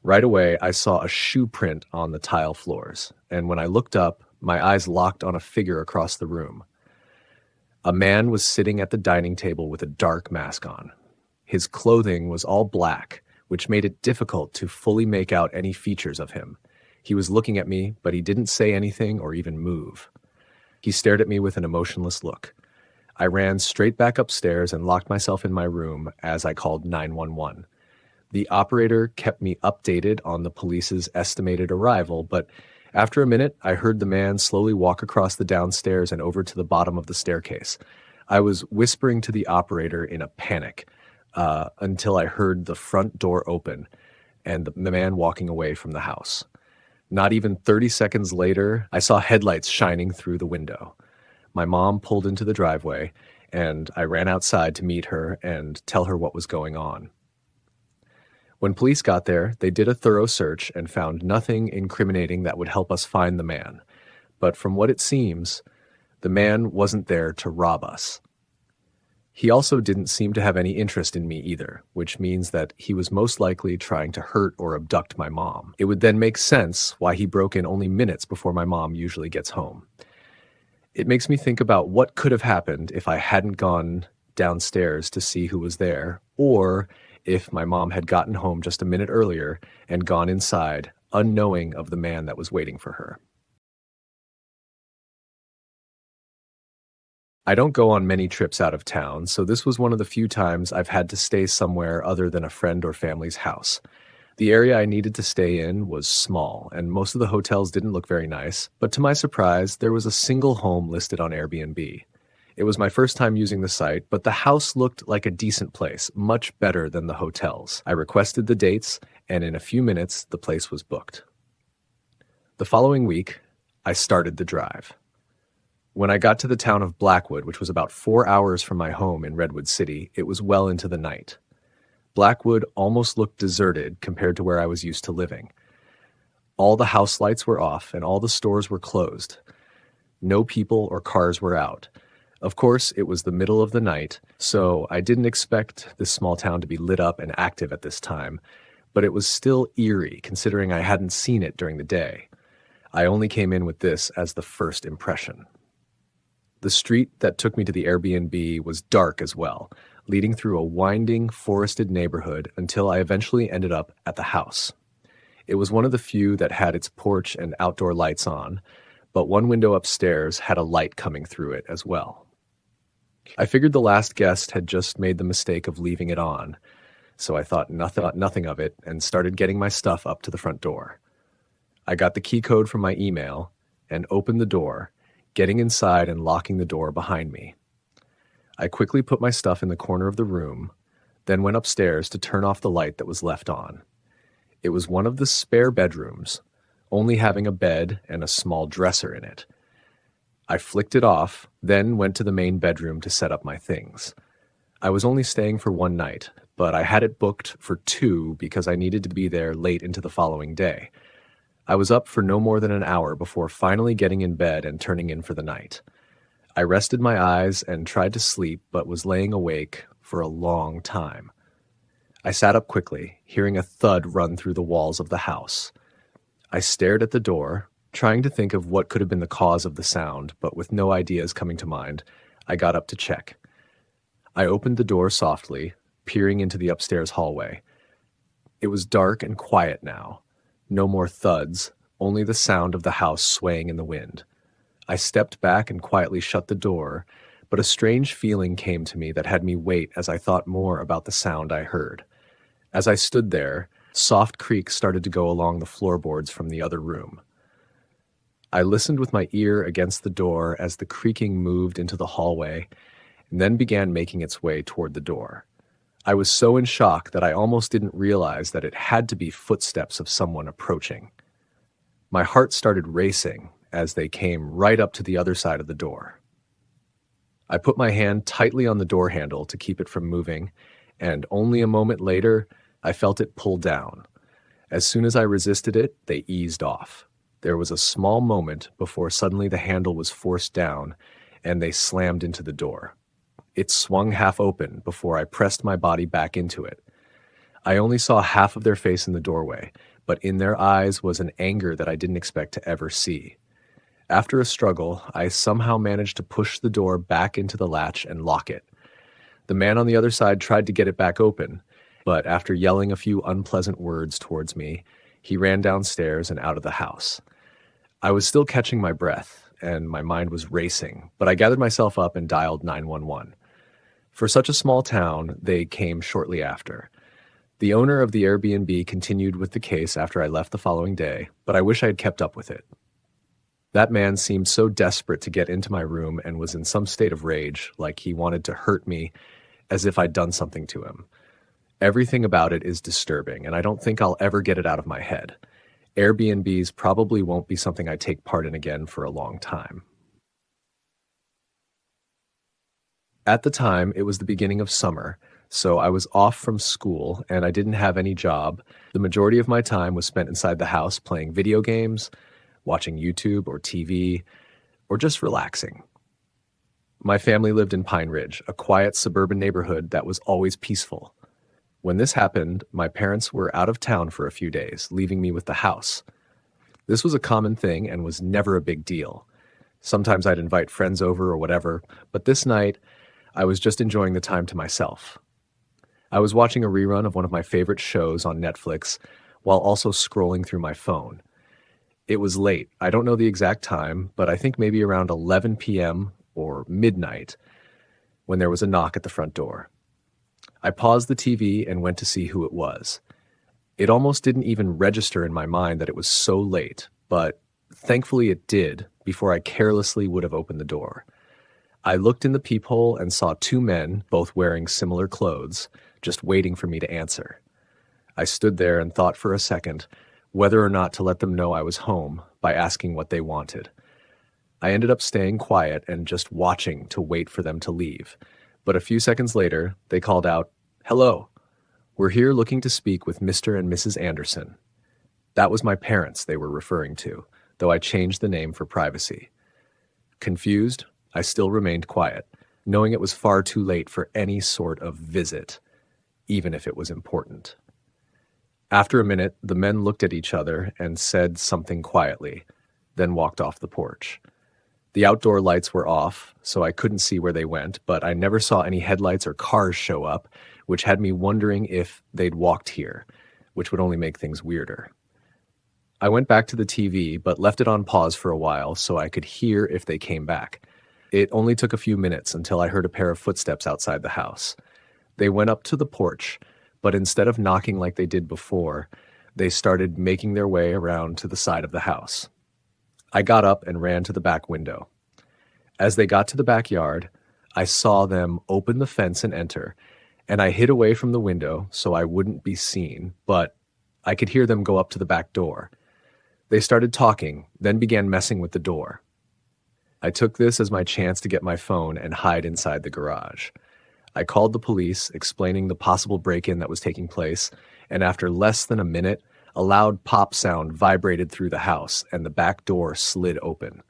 Right away, I saw a shoe print on the tile floors, and when I looked up, my eyes locked on a figure across the room. A man was sitting at the dining table with a dark mask on. His clothing was all black, which made it difficult to fully make out any features of him. He was looking at me, but he didn't say anything or even move. He stared at me with an emotionless look. I ran straight back upstairs and locked myself in my room as I called 911. The operator kept me updated on the police's estimated arrival, but after a minute, I heard the man slowly walk across the downstairs and over to the bottom of the staircase. I was whispering to the operator in a panic until I heard the front door open and the man walking away from the house. Not even 30 seconds later, I saw headlights shining through the window. My mom pulled into the driveway, and I ran outside to meet her and tell her what was going on. When police got there, they did a thorough search and found nothing incriminating that would help us find the man. But from what it seems, the man wasn't there to rob us. He also didn't seem to have any interest in me either, which means that he was most likely trying to hurt or abduct my mom. It would then make sense why he broke in only minutes before my mom usually gets home. It makes me think about what could have happened if I hadn't gone downstairs to see who was there, or if my mom had gotten home just a minute earlier and gone inside, unknowing of the man that was waiting for her. I don't go on many trips out of town, so this was one of the few times I've had to stay somewhere other than a friend or family's house. The area I needed to stay in was small, and most of the hotels didn't look very nice, but to my surprise, there was a single home listed on Airbnb. It was my first time using the site, but the house looked like a decent place, much better than the hotels. I requested the dates, and in a few minutes, the place was booked. The following week, I started the drive. When I got to the town of Blackwood, which was about 4 hours from my home in Redwood City, it was well into the night. Blackwood almost looked deserted compared to where I was used to living. All the house lights were off and all the stores were closed. No people or cars were out. Of course, it was the middle of the night, so I didn't expect this small town to be lit up and active at this time, but it was still eerie considering I hadn't seen it during the day. I only came in with this as the first impression. The street that took me to the Airbnb was dark as well, leading through a winding, forested neighborhood until I eventually ended up at the house. It was one of the few that had its porch and outdoor lights on, but one window upstairs had a light coming through it as well. I figured the last guest had just made the mistake of leaving it on, so I thought nothing of it and started getting my stuff up to the front door. I got the key code from my email and opened the door, getting inside and locking the door behind me. I quickly put my stuff in the corner of the room, then went upstairs to turn off the light that was left on. It was one of the spare bedrooms, only having a bed and a small dresser in it. I flicked it off, then went to the main bedroom to set up my things. I was only staying for one night, but I had it booked for 2 because I needed to be there late into the following day. I was up for no more than an hour before finally getting in bed and turning in for the night. I rested my eyes and tried to sleep, but was laying awake for a long time. I sat up quickly, hearing a thud run through the walls of the house. I stared at the door, trying to think of what could have been the cause of the sound, but with no ideas coming to mind, I got up to check. I opened the door softly, peering into the upstairs hallway. It was dark and quiet now. No more thuds, only the sound of the house swaying in the wind. I stepped back and quietly shut the door, but a strange feeling came to me that had me wait as I thought more about the sound I heard. As I stood there, soft creaks started to go along the floorboards from the other room. I listened with my ear against the door as the creaking moved into the hallway and then began making its way toward the door. I was so in shock that I almost didn't realize that it had to be footsteps of someone approaching. My heart started racing as they came right up to the other side of the door. I put my hand tightly on the door handle to keep it from moving, and only a moment later, I felt it pull down. As soon as I resisted it, they eased off. There was a small moment before suddenly the handle was forced down, and they slammed into the door. It swung half open before I pressed my body back into it. I only saw half of their face in the doorway, but in their eyes was an anger that I didn't expect to ever see. After a struggle, I somehow managed to push the door back into the latch and lock it. The man on the other side tried to get it back open, but after yelling a few unpleasant words towards me, he ran downstairs and out of the house. I was still catching my breath, and my mind was racing, but I gathered myself up and dialed 911. For such a small town, they came shortly after. The owner of the Airbnb continued with the case after I left the following day, but I wish I had kept up with it. That man seemed so desperate to get into my room and was in some state of rage, like he wanted to hurt me as if I'd done something to him. Everything about it is disturbing, and I don't think I'll ever get it out of my head. Airbnbs probably won't be something I take part in again for a long time. At the time, it was the beginning of summer, so I was off from school and I didn't have any job. The majority of my time was spent inside the house playing video games, watching YouTube or TV, or just relaxing. My family lived in Pine Ridge, a quiet suburban neighborhood that was always peaceful. When this happened, my parents were out of town for a few days, leaving me with the house. This was a common thing and was never a big deal. Sometimes I'd invite friends over or whatever, but this night, I was just enjoying the time to myself. I was watching a rerun of one of my favorite shows on Netflix while also scrolling through my phone. It was late. I don't know the exact time, but I think maybe around 11 p.m. or midnight when there was a knock at the front door. I paused the TV and went to see who it was. It almost didn't even register in my mind that it was so late, but thankfully it did before I carelessly would have opened the door. I looked in the peephole and saw two men, both wearing similar clothes, just waiting for me to answer. I stood there and thought for a second whether or not to let them know I was home by asking what they wanted. I ended up staying quiet and just watching to wait for them to leave. But a few seconds later, they called out, "Hello, we're here looking to speak with Mr. and Mrs. Anderson." That was my parents they were referring to, though I changed the name for privacy. Confused, I still remained quiet, knowing it was far too late for any sort of visit, even if it was important. After a minute, the men looked at each other and said something quietly, then walked off the porch. The outdoor lights were off, so I couldn't see where they went, but I never saw any headlights or cars show up, which had me wondering if they'd walked here, which would only make things weirder. I went back to the TV, but left it on pause for a while so I could hear if they came back. It only took a few minutes until I heard a pair of footsteps outside the house. They went up to the porch, but instead of knocking like they did before, they started making their way around to the side of the house. I got up and ran to the back window. As they got to the backyard, I saw them open the fence and enter, and I hid away from the window so I wouldn't be seen, but I could hear them go up to the back door. They started talking, then began messing with the door. I took this as my chance to get my phone and hide inside the garage. I called the police, explaining the possible break-in that was taking place, and after less than a minute, a loud pop sound vibrated through the house and the back door slid open.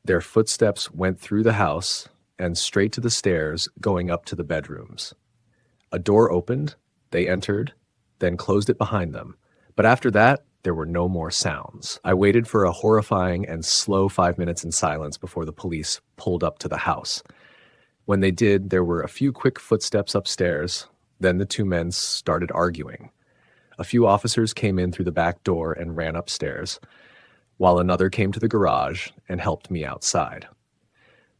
Their footsteps went through the house and straight to the stairs going up to the bedrooms. A door opened, they entered, then closed it behind them. But after that, there were no more sounds. I waited for a horrifying and slow 5 minutes in silence before the police pulled up to the house. When they did, there were a few quick footsteps upstairs. Then the two men started arguing. A few officers came in through the back door and ran upstairs, while another came to the garage and helped me outside.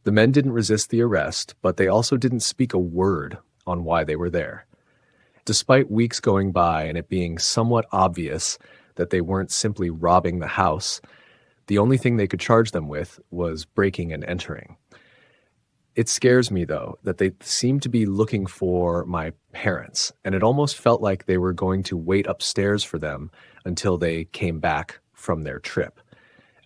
The men didn't resist the arrest, but they also didn't speak a word on why they were there. Despite weeks going by and it being somewhat obvious that they weren't simply robbing the house, the only thing they could charge them with was breaking and entering. It scares me, though, that they seemed to be looking for my parents, and it almost felt like they were going to wait upstairs for them until they came back from their trip.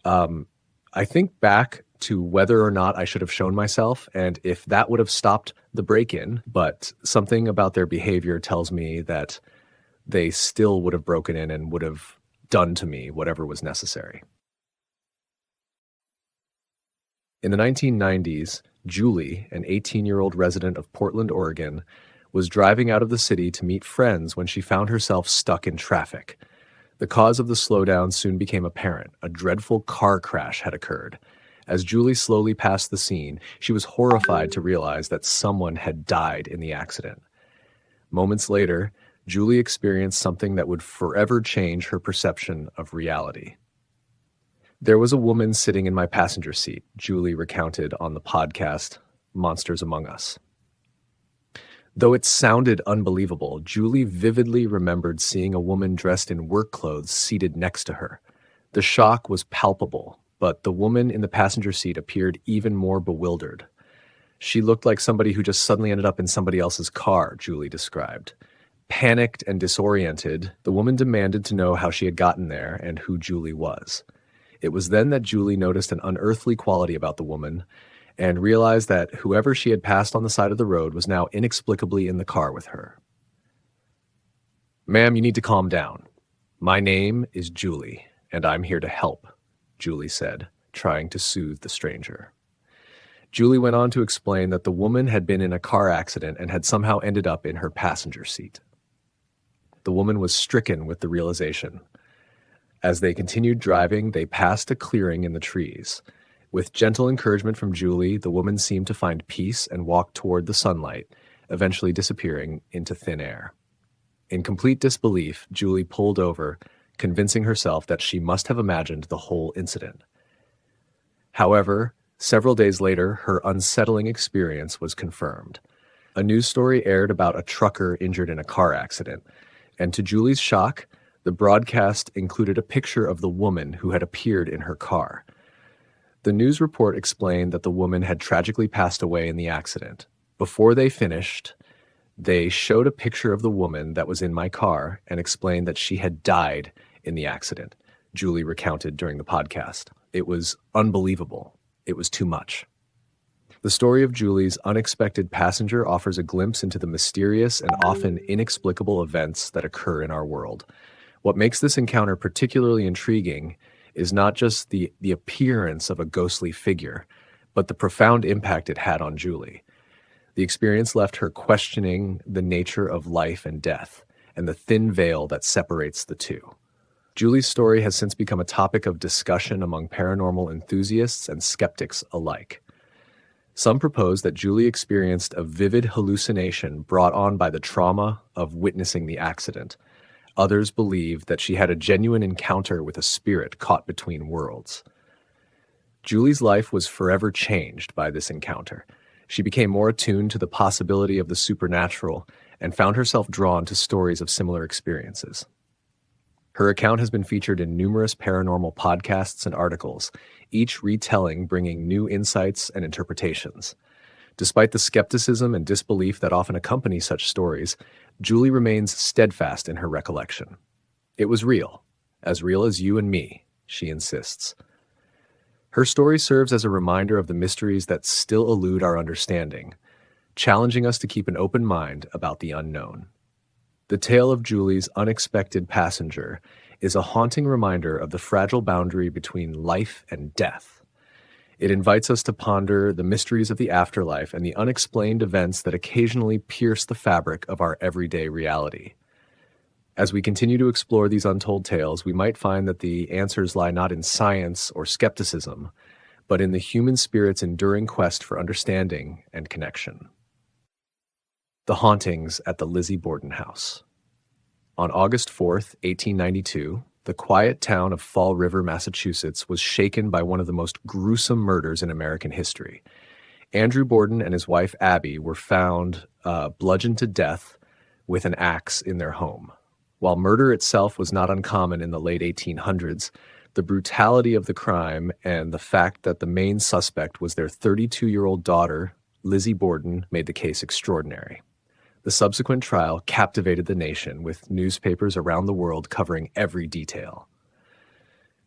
I think back to whether or not I should have shown myself and if that would have stopped the break-in, but something about their behavior tells me that they still would have broken in and would have done to me whatever was necessary. In the 1990s, Julie, an 18-year-old resident of Portland, Oregon, was driving out of the city to meet friends when she found herself stuck in traffic. The cause of the slowdown soon became apparent. A dreadful car crash had occurred. As Julie slowly passed the scene, she was horrified to realize that someone had died in the accident. Moments later, Julie experienced something that would forever change her perception of reality. There was a woman sitting in my passenger seat, Julie recounted on the podcast Monsters Among Us. Though it sounded unbelievable, Julie vividly remembered seeing a woman dressed in work clothes seated next to her. The shock was palpable, but the woman in the passenger seat appeared even more bewildered. She looked like somebody who just suddenly ended up in somebody else's car, Julie described. Panicked and disoriented, the woman demanded to know how she had gotten there and who Julie was. It was then that Julie noticed an unearthly quality about the woman and realized that whoever she had passed on the side of the road was now inexplicably in the car with her. "Ma'am, you need to calm down. My name is Julie, and I'm here to help," Julie said, trying to soothe the stranger. Julie went on to explain that the woman had been in a car accident and had somehow ended up in her passenger seat. The woman was stricken with the realization. As they continued driving, they passed a clearing in the trees. With gentle encouragement from Julie, the woman seemed to find peace and walked toward the sunlight, eventually disappearing into thin air. In complete disbelief, Julie pulled over, convincing herself that she must have imagined the whole incident. However, several days later, her unsettling experience was confirmed. A news story aired about a trucker injured in a car accident, and to Julie's shock, the broadcast included a picture of the woman who had appeared in her car. The news report explained that the woman had tragically passed away in the accident. Before they finished, they showed a picture of the woman that was in my car and explained that she had died in the accident, Julie recounted during the podcast. It was unbelievable. It was too much. The story of Julie's unexpected passenger offers a glimpse into the mysterious and often inexplicable events that occur in our world. What makes this encounter particularly intriguing is not just the appearance of a ghostly figure, but the profound impact it had on Julie. The experience left her questioning the nature of life and death, and the thin veil that separates the two. Julie's story has since become a topic of discussion among paranormal enthusiasts and skeptics alike. Some propose that Julie experienced a vivid hallucination brought on by the trauma of witnessing the accident. Others believe that she had a genuine encounter with a spirit caught between worlds. Julie's life was forever changed by this encounter. She became more attuned to the possibility of the supernatural and found herself drawn to stories of similar experiences. Her account has been featured in numerous paranormal podcasts and articles, each retelling bringing new insights and interpretations. Despite the skepticism and disbelief that often accompany such stories, Julie remains steadfast in her recollection. "It was real as you and me," she insists. Her story serves as a reminder of the mysteries that still elude our understanding, challenging us to keep an open mind about the unknown. The tale of Julie's unexpected passenger is a haunting reminder of the fragile boundary between life and death. It invites us to ponder the mysteries of the afterlife and the unexplained events that occasionally pierce the fabric of our everyday reality. As we continue to explore these untold tales, we might find that the answers lie not in science or skepticism, but in the human spirit's enduring quest for understanding and connection. The hauntings at the Lizzie Borden house. On August 4th, 1892, the quiet town of Fall River, Massachusetts, was shaken by one of the most gruesome murders in American history. Andrew Borden and his wife Abby were found bludgeoned to death with an axe in their home. While murder itself was not uncommon in the late 1800s, the brutality of the crime and the fact that the main suspect was their 32-year-old daughter, Lizzie Borden, made the case extraordinary. The subsequent trial captivated the nation, with newspapers around the world covering every detail.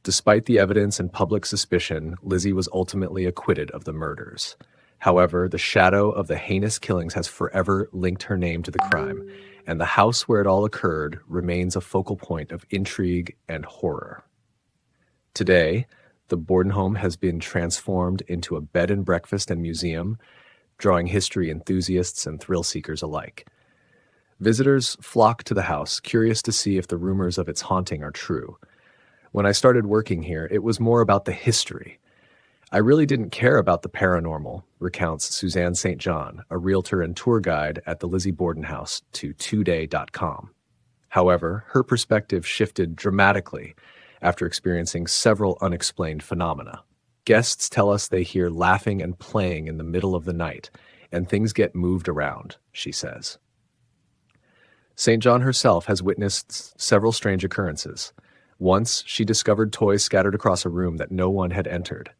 Despite the evidence and public suspicion, Lizzie was ultimately acquitted of the murders. However, the shadow of the heinous killings has forever linked her name to the crime, and the house where it all occurred remains a focal point of intrigue and horror. Today, the Borden home has been transformed into a bed and breakfast and museum, drawing history enthusiasts and thrill seekers alike. Visitors flock to the house, curious to see if the rumors of its haunting are true. When I started working here, it was more about the history. I really didn't care about the paranormal, recounts Suzanne St. John, a realtor and tour guide at the Lizzie Borden House, to today.com. However, her perspective shifted dramatically after experiencing several unexplained phenomena. Guests tell us they hear laughing and playing in the middle of the night, and things get moved around, she says. St. John herself has witnessed several strange occurrences. Once, she discovered toys scattered across a room that no one had entered.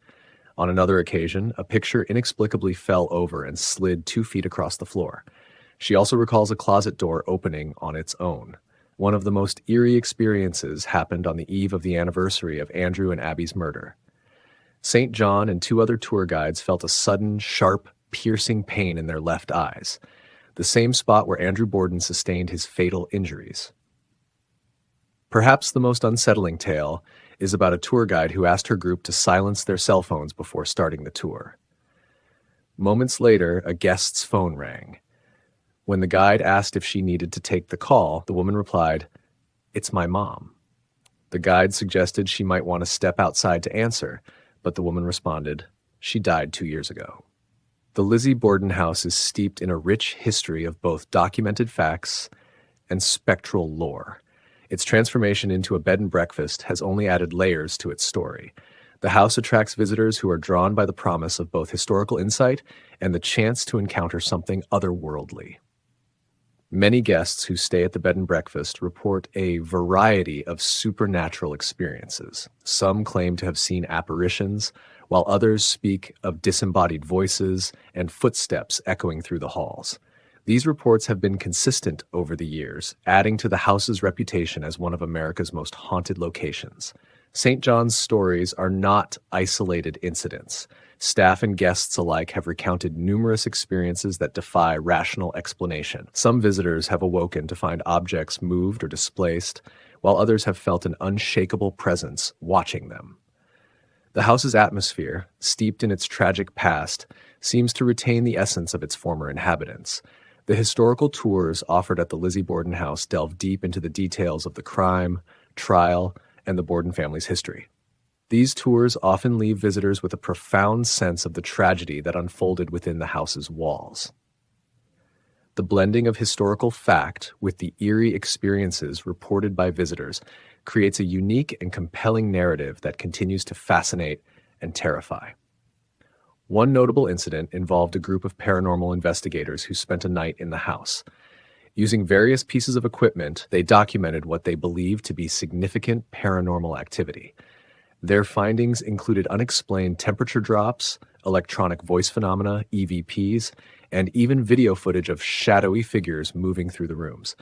On another occasion, a picture inexplicably fell over and slid 2 feet across the floor. She also recalls a closet door opening on its own. One of the most eerie experiences happened on the eve of the anniversary of Andrew and Abby's murder. St. John and 2 other tour guides felt a sudden, sharp, piercing pain in their left eyes, the same spot where Andrew Borden sustained his fatal injuries. Perhaps the most unsettling tale is about a tour guide who asked her group to silence their cell phones before starting the tour. Moments later, a guest's phone rang. When the guide asked if she needed to take the call, the woman replied, "It's my mom." The guide suggested she might want to step outside to answer, but the woman responded, "She died 2 years ago." The Lizzie Borden House is steeped in a rich history of both documented facts and spectral lore. Its transformation into a bed and breakfast has only added layers to its story. The house attracts visitors who are drawn by the promise of both historical insight and the chance to encounter something otherworldly. Many guests who stay at the bed and breakfast report a variety of supernatural experiences. Some claim to have seen apparitions, while others speak of disembodied voices and footsteps echoing through the halls. These reports have been consistent over the years, adding to the house's reputation as one of America's most haunted locations. St. John's stories are not isolated incidents. Staff and guests alike have recounted numerous experiences that defy rational explanation. Some visitors have awoken to find objects moved or displaced, while others have felt an unshakable presence watching them. The house's atmosphere, steeped in its tragic past, seems to retain the essence of its former inhabitants. The historical tours offered at the Lizzie Borden House delve deep into the details of the crime, trial, and the Borden family's history. These tours often leave visitors with a profound sense of the tragedy that unfolded within the house's walls. The blending of historical fact with the eerie experiences reported by visitors creates a unique and compelling narrative that continues to fascinate and terrify. One notable incident involved a group of paranormal investigators who spent a night in the house. Using various pieces of equipment, they documented what they believed to be significant paranormal activity. Their findings included unexplained temperature drops, electronic voice phenomena, EVPs, and even video footage of shadowy figures moving through the rooms.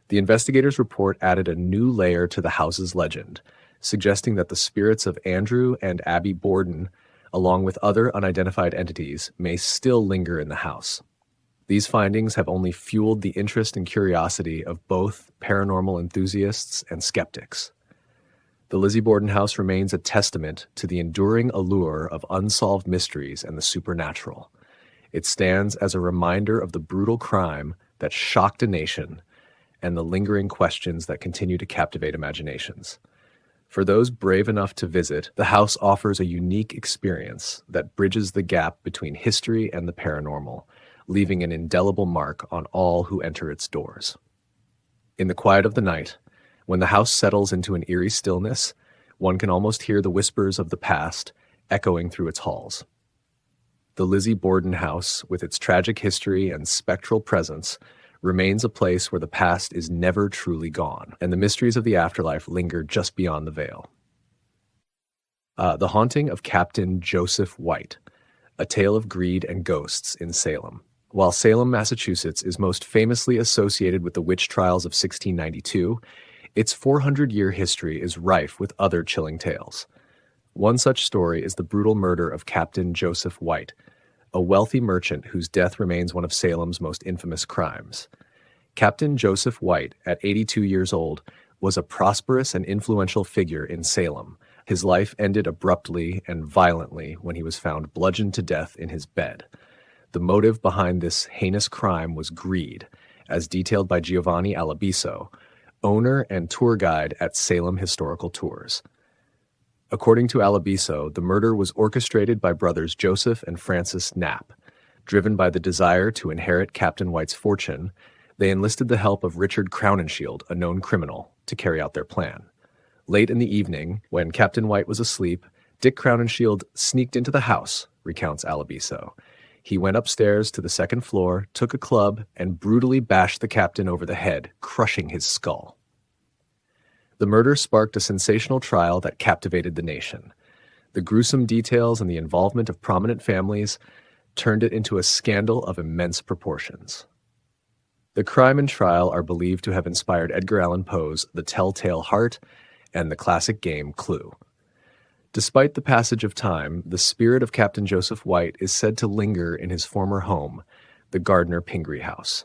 The investigators' report added a new layer to the house's legend, suggesting that the spirits of Andrew and Abby Borden, along with other unidentified entities, may still linger in the house. These findings have only fueled the interest and curiosity of both paranormal enthusiasts and skeptics. The Lizzie Borden House remains a testament to the enduring allure of unsolved mysteries and the supernatural. It stands as a reminder of the brutal crime that shocked a nation and the lingering questions that continue to captivate imaginations. For those brave enough to visit, the house offers a unique experience that bridges the gap between history and the paranormal, leaving an indelible mark on all who enter its doors. In the quiet of the night, when the house settles into an eerie stillness, one can almost hear the whispers of the past echoing through its halls. The Lizzie Borden House, with its tragic history and spectral presence, remains a place where the past is never truly gone, and the mysteries of the afterlife linger just beyond the veil. The Haunting of Captain Joseph White, A Tale of Greed and Ghosts in Salem. While Salem, Massachusetts is most famously associated with the witch trials of 1692, its 400-year history is rife with other chilling tales. One such story is the brutal murder of Captain Joseph White, a wealthy merchant whose death remains one of Salem's most infamous crimes. Captain Joseph White, at 82 years old, was a prosperous and influential figure in Salem. His life ended abruptly and violently when he was found bludgeoned to death in his bed. The motive behind this heinous crime was greed, as detailed by Giovanni Alabiso, owner and tour guide at Salem Historical Tours. According to Alabiso, the murder was orchestrated by brothers Joseph and Francis Knapp. Driven by the desire to inherit Captain White's fortune, they enlisted the help of Richard Crowninshield, a known criminal, to carry out their plan. Late in the evening, when Captain White was asleep, Dick Crowninshield sneaked into the house, recounts Alabiso. He went upstairs to the second floor, took a club, and brutally bashed the captain over the head, crushing his skull. The murder sparked a sensational trial that captivated the nation. The gruesome details and the involvement of prominent families turned it into a scandal of immense proportions. The crime and trial are believed to have inspired Edgar Allan Poe's The Telltale Heart and the classic game Clue. Despite the passage of time, the spirit of Captain Joseph White is said to linger in his former home, the Gardner Pingree House.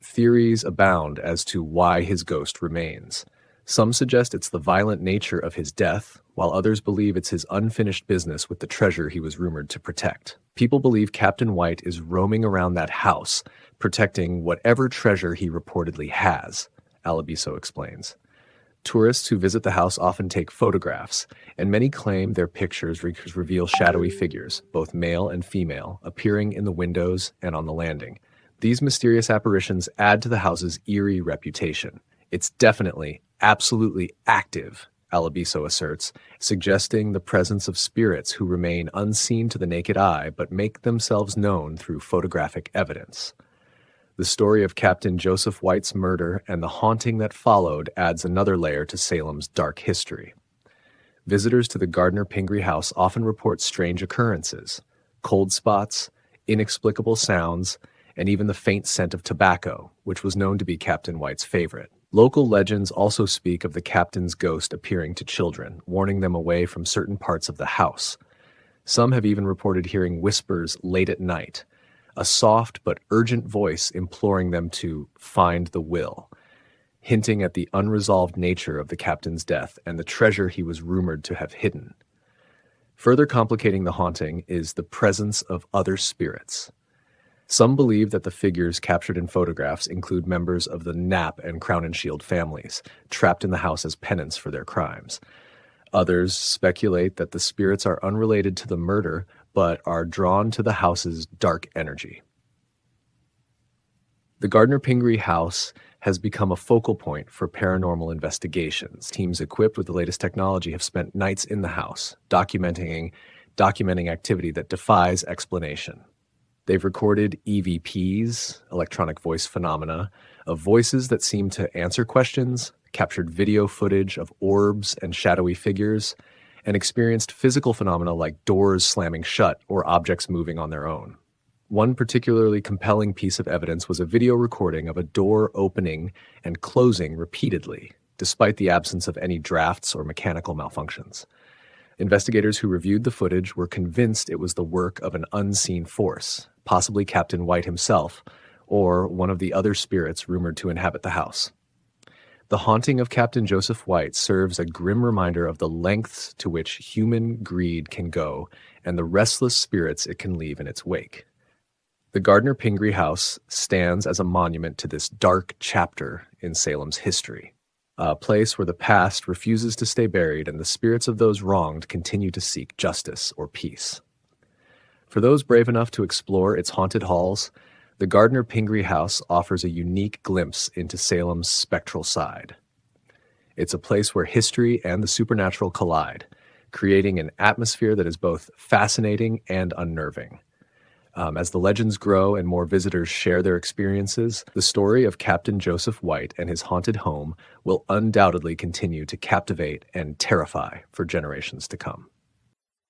Theories abound as to why his ghost remains. Some suggest it's the violent nature of his death, while others believe it's his unfinished business with the treasure he was rumored to protect. People believe Captain White is roaming around that house, protecting whatever treasure he reportedly has, Alabiso explains. Tourists who visit the house often take photographs, and many claim their pictures reveal shadowy figures, both male and female, appearing in the windows and on the landing. These mysterious apparitions add to the house's eerie reputation. It's definitely, absolutely active, Alabiso asserts, suggesting the presence of spirits who remain unseen to the naked eye but make themselves known through photographic evidence. The story of Captain Joseph White's murder and the haunting that followed adds another layer to Salem's dark history. Visitors to the Gardner Pingree House often report strange occurrences, cold spots, inexplicable sounds, and even the faint scent of tobacco, which was known to be Captain White's favorite. Local legends also speak of the captain's ghost appearing to children, warning them away from certain parts of the house. Some have even reported hearing whispers late at night, a soft but urgent voice imploring them to find the will, hinting at the unresolved nature of the captain's death and the treasure he was rumored to have hidden. Further complicating the haunting is the presence of other spirits. Some believe that the figures captured in photographs include members of the Knapp and Crowninshield families, trapped in the house as penance for their crimes. Others speculate that the spirits are unrelated to the murder, but are drawn to the house's dark energy. The Gardner Pingree House has become a focal point for paranormal investigations. Teams equipped with the latest technology have spent nights in the house, documenting activity that defies explanation. They've recorded EVPs, electronic voice phenomena, of voices that seem to answer questions, captured video footage of orbs and shadowy figures, and experienced physical phenomena like doors slamming shut or objects moving on their own. One particularly compelling piece of evidence was a video recording of a door opening and closing repeatedly, despite the absence of any drafts or mechanical malfunctions. Investigators who reviewed the footage were convinced it was the work of an unseen force, possibly Captain White himself, or one of the other spirits rumored to inhabit the house. The haunting of Captain Joseph White serves a grim reminder of the lengths to which human greed can go and the restless spirits it can leave in its wake. The Gardner Pingree House stands as a monument to this dark chapter in Salem's history, a place where the past refuses to stay buried and the spirits of those wronged continue to seek justice or peace. For those brave enough to explore its haunted halls, the Gardner Pingree House offers a unique glimpse into Salem's spectral side. It's a place where history and the supernatural collide, creating an atmosphere that is both fascinating and unnerving. As the legends grow and more visitors share their experiences, the story of Captain Joseph White and his haunted home will undoubtedly continue to captivate and terrify for generations to come.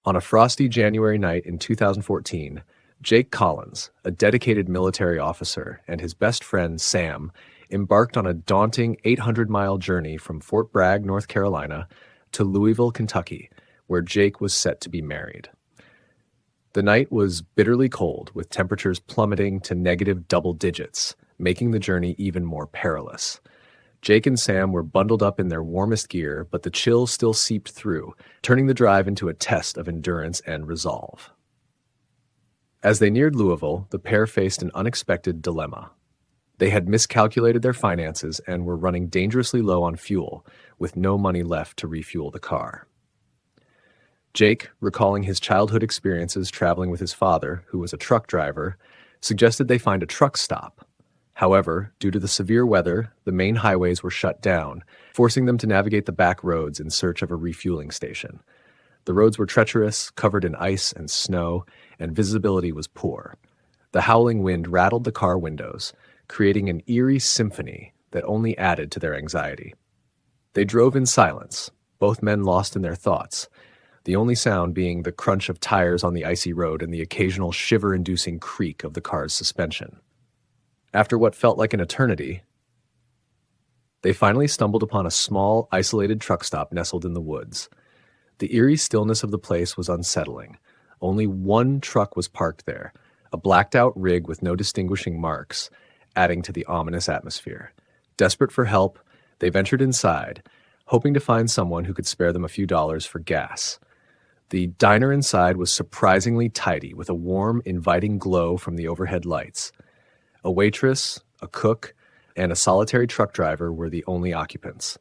On a frosty January night in 2014, Jake Collins, a dedicated military officer, and his best friend Sam embarked on a daunting 800-mile journey from Fort Bragg, North Carolina, to Louisville, Kentucky, where Jake was set to be married. The night was bitterly cold, with temperatures plummeting to negative double digits, making the journey even more perilous. Jake and Sam were bundled up in their warmest gear, but the chill still seeped through, turning the drive into a test of endurance and resolve. As they neared Louisville, the pair faced an unexpected dilemma. They had miscalculated their finances and were running dangerously low on fuel, with no money left to refuel the car. Jake, recalling his childhood experiences traveling with his father, who was a truck driver, suggested they find a truck stop. However, due to the severe weather, the main highways were shut down, forcing them to navigate the back roads in search of a refueling station. The roads were treacherous, covered in ice and snow, and visibility was poor. The howling wind rattled the car windows, creating an eerie symphony that only added to their anxiety. They drove in silence, both men lost in their thoughts, the only sound being the crunch of tires on the icy road and the occasional shiver-inducing creak of the car's suspension. After what felt like an eternity, they finally stumbled upon a small, isolated truck stop nestled in the woods. The eerie stillness of the place was unsettling. Only one truck was parked there, a blacked-out rig with no distinguishing marks, adding to the ominous atmosphere. Desperate for help, they ventured inside, hoping to find someone who could spare them a few dollars for gas. The diner inside was surprisingly tidy, with a warm, inviting glow from the overhead lights. A waitress, a cook, and a solitary truck driver were the only occupants.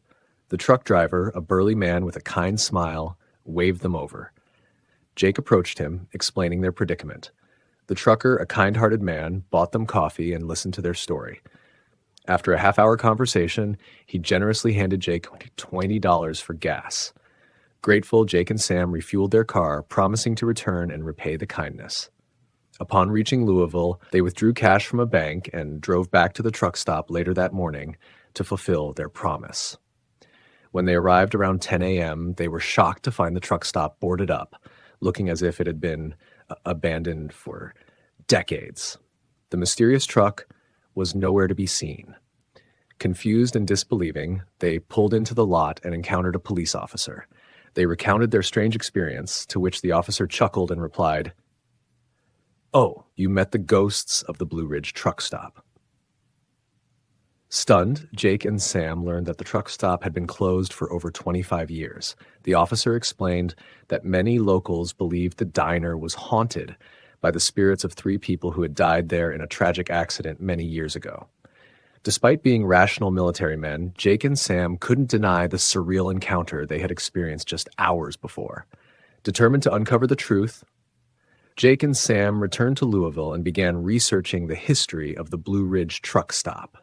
The truck driver, a burly man with a kind smile, waved them over. Jake approached him, explaining their predicament. The trucker, a kind-hearted man, bought them coffee and listened to their story. After a half-hour conversation, he generously handed Jake $20 for gas. Grateful, Jake and Sam refueled their car, promising to return and repay the kindness. Upon reaching Louisville, they withdrew cash from a bank and drove back to the truck stop later that morning to fulfill their promise. When they arrived around 10 a.m., they were shocked to find the truck stop boarded up, looking as if it had been abandoned for decades. The mysterious truck was nowhere to be seen. Confused and disbelieving, they pulled into the lot and encountered a police officer. They recounted their strange experience, to which the officer chuckled and replied, "Oh, you met the ghosts of the Blue Ridge truck stop." Stunned, Jake and Sam learned that the truck stop had been closed for over 25 years. The officer explained that many locals believed the diner was haunted by the spirits of 3 people who had died there in a tragic accident many years ago. Despite being rational military men, Jake and Sam couldn't deny the surreal encounter they had experienced just hours before. Determined to uncover the truth, Jake and Sam returned to Louisville and began researching the history of the Blue Ridge truck stop.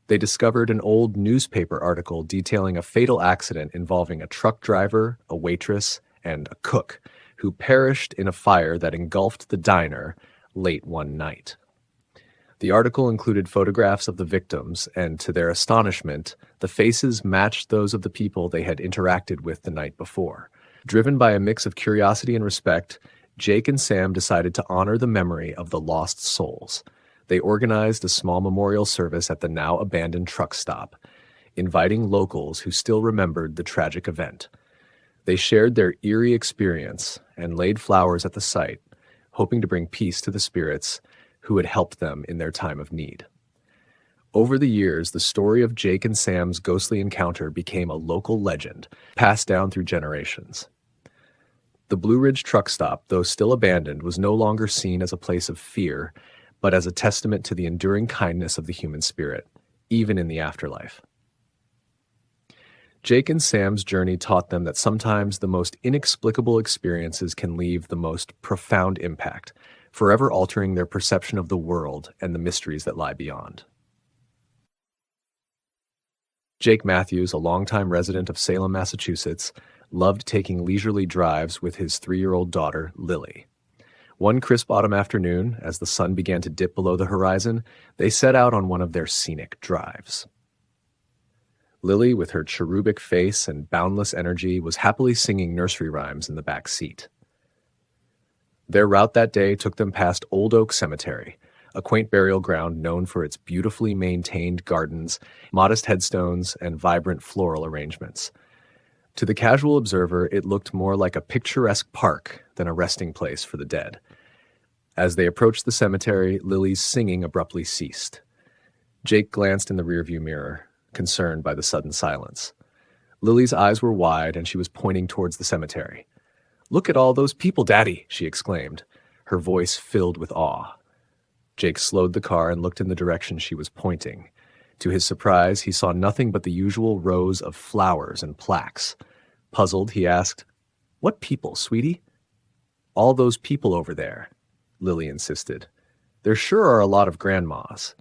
They discovered an old newspaper article detailing a fatal accident involving a truck driver, a waitress, and a cook who perished in a fire that engulfed the diner late one night. The article included photographs of the victims, and to their astonishment, the faces matched those of the people they had interacted with the night before. Driven by a mix of curiosity and respect, Jake and Sam decided to honor the memory of the lost souls. They organized a small memorial service at the now abandoned truck stop, inviting locals who still remembered the tragic event. They shared their eerie experience and laid flowers at the site, hoping to bring peace to the spirits who had helped them in their time of need. Over the years, the story of Jake and Sam's ghostly encounter became a local legend, passed down through generations. The Blue Ridge truck stop, though still abandoned, was no longer seen as a place of fear, but as a testament to the enduring kindness of the human spirit, even in the afterlife. Jake and Sam's journey taught them that sometimes the most inexplicable experiences can leave the most profound impact, forever altering their perception of the world and the mysteries that lie beyond. Jake Matthews, a longtime resident of Salem, Massachusetts, loved taking leisurely drives with his 3-year-old daughter, Lily. One crisp autumn afternoon, as the sun began to dip below the horizon, they set out on one of their scenic drives. Lily, with her cherubic face and boundless energy, was happily singing nursery rhymes in the back seat. Their route that day took them past Old Oak Cemetery, a quaint burial ground known for its beautifully maintained gardens, modest headstones, and vibrant floral arrangements. To the casual observer, it looked more like a picturesque park than a resting place for the dead. As they approached the cemetery, Lily's singing abruptly ceased. Jake glanced in the rearview mirror, concerned by the sudden silence. Lily's eyes were wide, and she was pointing towards the cemetery. "Look at all those people, Daddy!" she exclaimed, her voice filled with awe. Jake slowed the car and looked in the direction she was pointing. To his surprise, he saw nothing but the usual rows of flowers and plaques. Puzzled, he asked, "What people, sweetie?" "All those people over there," Lily insisted. "There sure are a lot of grandmas."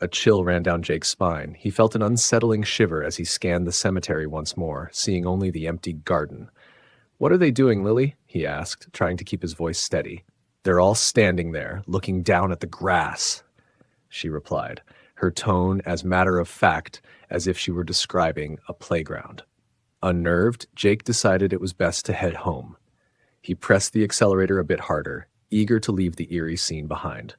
A chill ran down Jake's spine. He felt an unsettling shiver as he scanned the cemetery once more, seeing only the empty garden. "What are they doing, Lily?" he asked, trying to keep his voice steady. "They're all standing there, looking down at the grass," she replied, her tone as matter of fact as if she were describing a playground. Unnerved, Jake decided it was best to head home. He pressed the accelerator a bit harder, eager to leave the eerie scene behind.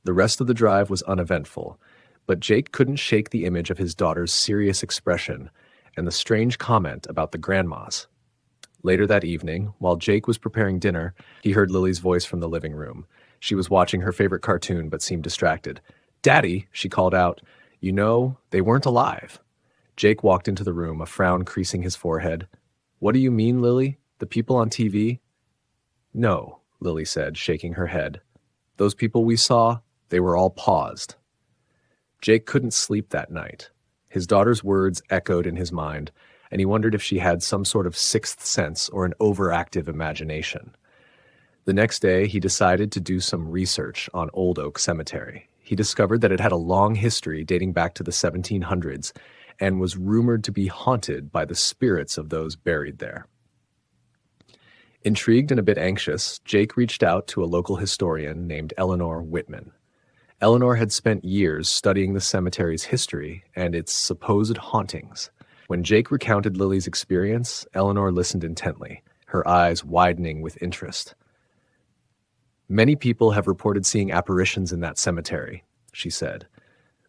The rest of the drive was uneventful, but Jake couldn't shake the image of his daughter's serious expression and the strange comment about the grandmas. Later that evening, while Jake was preparing dinner, he heard Lily's voice from the living room. She was watching her favorite cartoon but seemed distracted. "Daddy," she called out, "you know, they weren't alive." Jake walked into the room, a frown creasing his forehead. "What do you mean, Lily? The people on TV?" "No," Lily said, shaking her head. "Those people we saw, they were all paused." Jake couldn't sleep that night. His daughter's words echoed in his mind, and he wondered if she had some sort of sixth sense or an overactive imagination. The next day, he decided to do some research on Old Oak Cemetery. He discovered that it had a long history dating back to the 1700s and was rumored to be haunted by the spirits of those buried there. Intrigued and a bit anxious, Jake reached out to a local historian named Eleanor Whitman. Eleanor had spent years studying the cemetery's history and its supposed hauntings. When Jake recounted Lily's experience, Eleanor listened intently, her eyes widening with interest. "Many people have reported seeing apparitions in that cemetery," she said.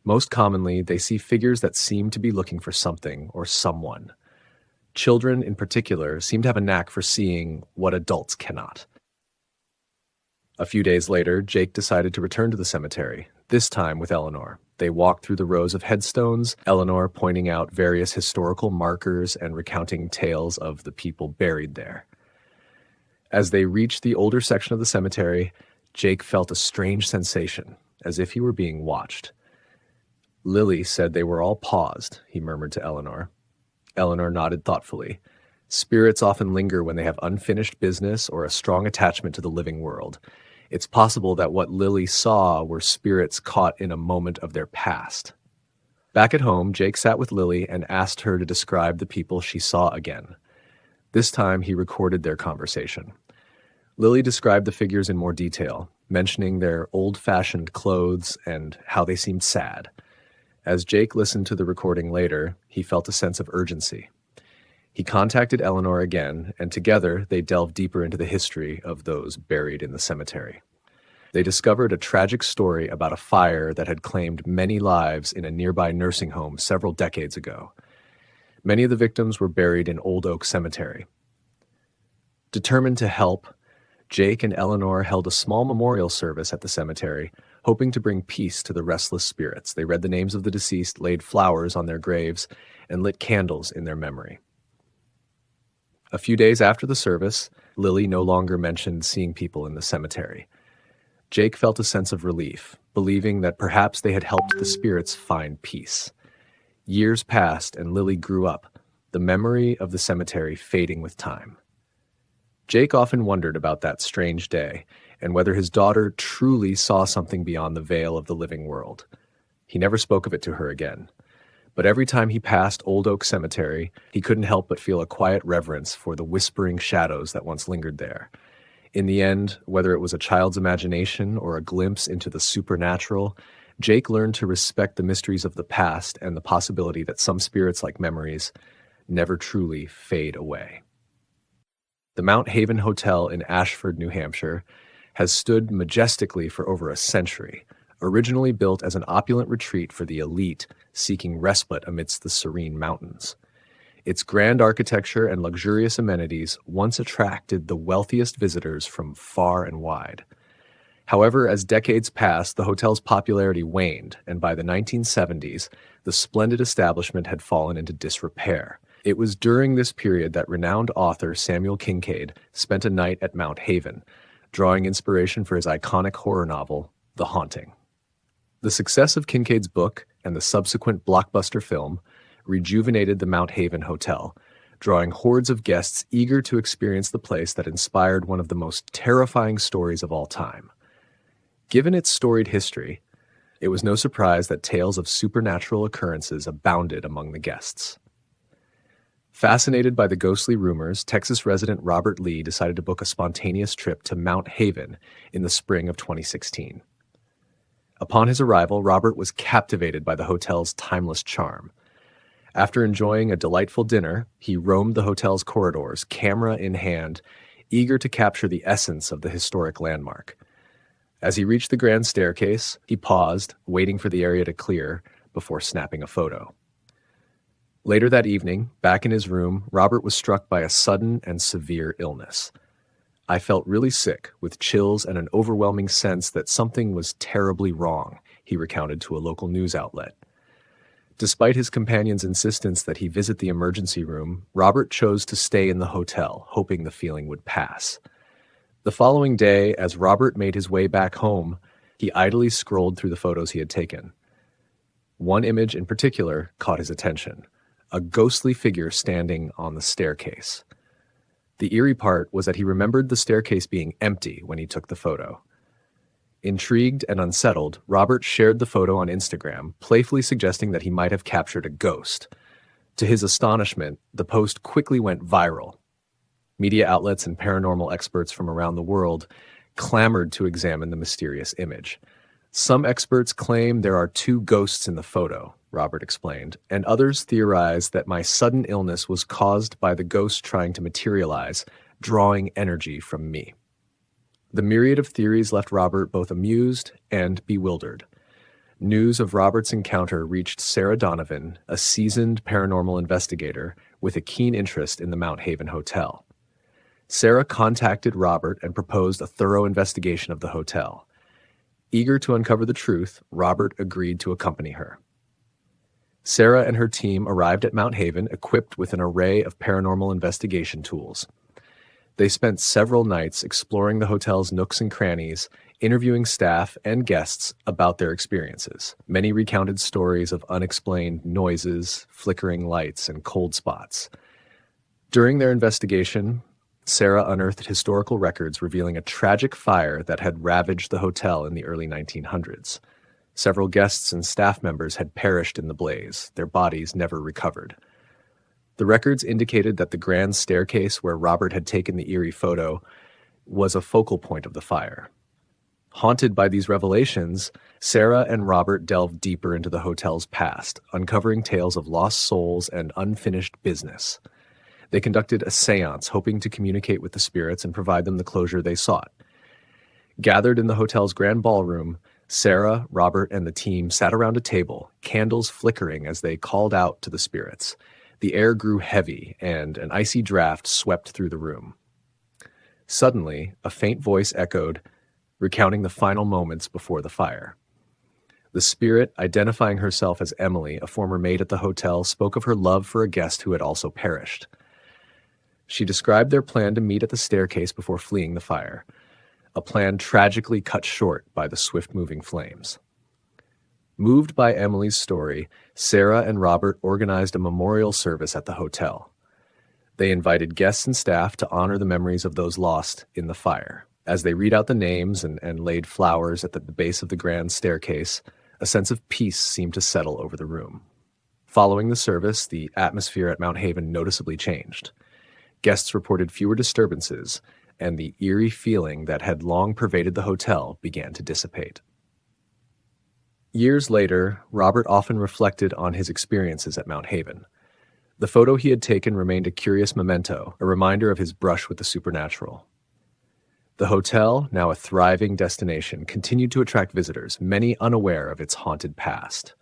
"Most commonly, they see figures that seem to be looking for something or someone. Children, in particular, seem to have a knack for seeing what adults cannot." A few days later, Jake decided to return to the cemetery, this time with Eleanor. They walked through the rows of headstones, Eleanor pointing out various historical markers and recounting tales of the people buried there. As they reached the older section of the cemetery, Jake felt a strange sensation, as if he were being watched. "Lily said they were all paused," he murmured to Eleanor. Eleanor nodded thoughtfully. "Spirits often linger when they have unfinished business or a strong attachment to the living world. It's possible that what Lily saw were spirits caught in a moment of their past." Back at home, Jake sat with Lily and asked her to describe the people she saw again. This time, he recorded their conversation. Lily described the figures in more detail, mentioning their old-fashioned clothes and how they seemed sad. As Jake listened to the recording later, he felt a sense of urgency. He contacted Eleanor again, and together they delved deeper into the history of those buried in the cemetery. They discovered a tragic story about a fire that had claimed many lives in a nearby nursing home several decades ago. Many of the victims were buried in Old Oak Cemetery. Determined to help, Jake and Eleanor held a small memorial service at the cemetery, hoping to bring peace to the restless spirits. They read the names of the deceased, laid flowers on their graves, and lit candles in their memory. A few days after the service, Lily no longer mentioned seeing people in the cemetery. Jake felt a sense of relief, believing that perhaps they had helped the spirits find peace. Years passed and Lily grew up, the memory of the cemetery fading with time. Jake often wondered about that strange day and whether his daughter truly saw something beyond the veil of the living world. He never spoke of it to her again. But every time he passed Old Oak Cemetery, he couldn't help but feel a quiet reverence for the whispering shadows that once lingered there. In the end, whether it was a child's imagination or a glimpse into the supernatural, Jake learned to respect the mysteries of the past and the possibility that some spirits, like memories, never truly fade away. The Mount Haven Hotel in Ashford, New Hampshire, has stood majestically for over a century, originally built as an opulent retreat for the elite seeking respite amidst the serene mountains. Its grand architecture and luxurious amenities once attracted the wealthiest visitors from far and wide. However, as decades passed, the hotel's popularity waned, and by the 1970s, the splendid establishment had fallen into disrepair. It was during this period that renowned author Samuel Kincaid spent a night at Mount Haven, drawing inspiration for his iconic horror novel, The Haunting. The success of Kincaid's book and the subsequent blockbuster film rejuvenated the Mount Haven Hotel, drawing hordes of guests eager to experience the place that inspired one of the most terrifying stories of all time. Given its storied history, it was no surprise that tales of supernatural occurrences abounded among the guests. Fascinated by the ghostly rumors, Texas resident Robert Lee decided to book a spontaneous trip to Mount Haven in the spring of 2016. Upon his arrival, Robert was captivated by the hotel's timeless charm. After enjoying a delightful dinner, he roamed the hotel's corridors, camera in hand, eager to capture the essence of the historic landmark. As he reached the grand staircase, he paused, waiting for the area to clear before snapping a photo. Later that evening, back in his room, Robert was struck by a sudden and severe illness. "I felt really sick, with chills and an overwhelming sense that something was terribly wrong," he recounted to a local news outlet. Despite his companion's insistence that he visit the emergency room, Robert chose to stay in the hotel, hoping the feeling would pass. The following day, as Robert made his way back home, he idly scrolled through the photos he had taken. One image in particular caught his attention: a ghostly figure standing on the staircase. The eerie part was that he remembered the staircase being empty when he took the photo. Intrigued and unsettled, Robert shared the photo on Instagram, playfully suggesting that he might have captured a ghost. To his astonishment, the post quickly went viral. Media outlets and paranormal experts from around the world clamored to examine the mysterious image. "Some experts claim there are 2 ghosts in the photo," Robert explained, "and others theorize that my sudden illness was caused by the ghost trying to materialize, drawing energy from me." The myriad of theories left Robert both amused and bewildered. News of Robert's encounter reached Sarah Donovan, a seasoned paranormal investigator with a keen interest in the Mount Haven Hotel. Sarah contacted Robert and proposed a thorough investigation of the hotel. Eager to uncover the truth, Robert agreed to accompany her. Sarah and her team arrived at Mount Haven equipped with an array of paranormal investigation tools. They spent several nights exploring the hotel's nooks and crannies, interviewing staff and guests about their experiences. Many recounted stories of unexplained noises, flickering lights, and cold spots. During their investigation, Sarah unearthed historical records revealing a tragic fire that had ravaged the hotel in the early 1900s. Several guests and staff members had perished in the blaze, their bodies never recovered. The records indicated that the grand staircase where Robert had taken the eerie photo was a focal point of the fire. Haunted by these revelations, Sarah and Robert delved deeper into the hotel's past, uncovering tales of lost souls and unfinished business. They conducted a seance, hoping to communicate with the spirits and provide them the closure they sought. Gathered in the hotel's grand ballroom, Sarah, Robert, and the team sat around a table, candles flickering as they called out to the spirits. The air grew heavy, and an icy draft swept through the room. Suddenly, a faint voice echoed, recounting the final moments before the fire. The spirit, identifying herself as Emily, a former maid at the hotel, spoke of her love for a guest who had also perished. She described their plan to meet at the staircase before fleeing the fire, a plan tragically cut short by the swift-moving flames. Moved by Emily's story, Sarah and Robert organized a memorial service at the hotel. They invited guests and staff to honor the memories of those lost in the fire. As they read out the names and laid flowers at the base of the grand staircase, a sense of peace seemed to settle over the room. Following the service, the atmosphere at Mount Haven noticeably changed. Guests reported fewer disturbances, and the eerie feeling that had long pervaded the hotel began to dissipate. Years later, Robert often reflected on his experiences at Mount Haven. The photo he had taken remained a curious memento, a reminder of his brush with the supernatural. The hotel, now a thriving destination, continued to attract visitors, many unaware of its haunted past.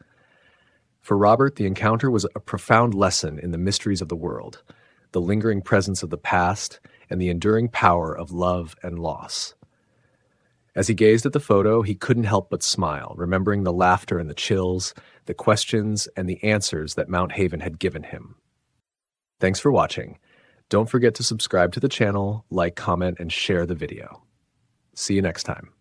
For Robert, the encounter was a profound lesson in the mysteries of the world, the lingering presence of the past, and the enduring power of love and loss. As he gazed at the photo, he couldn't help but smile, remembering the laughter and the chills, the questions and the answers that Mount Haven had given him. Thanks for watching. Don't forget to subscribe to the channel, like, comment, and share the video. See you next time.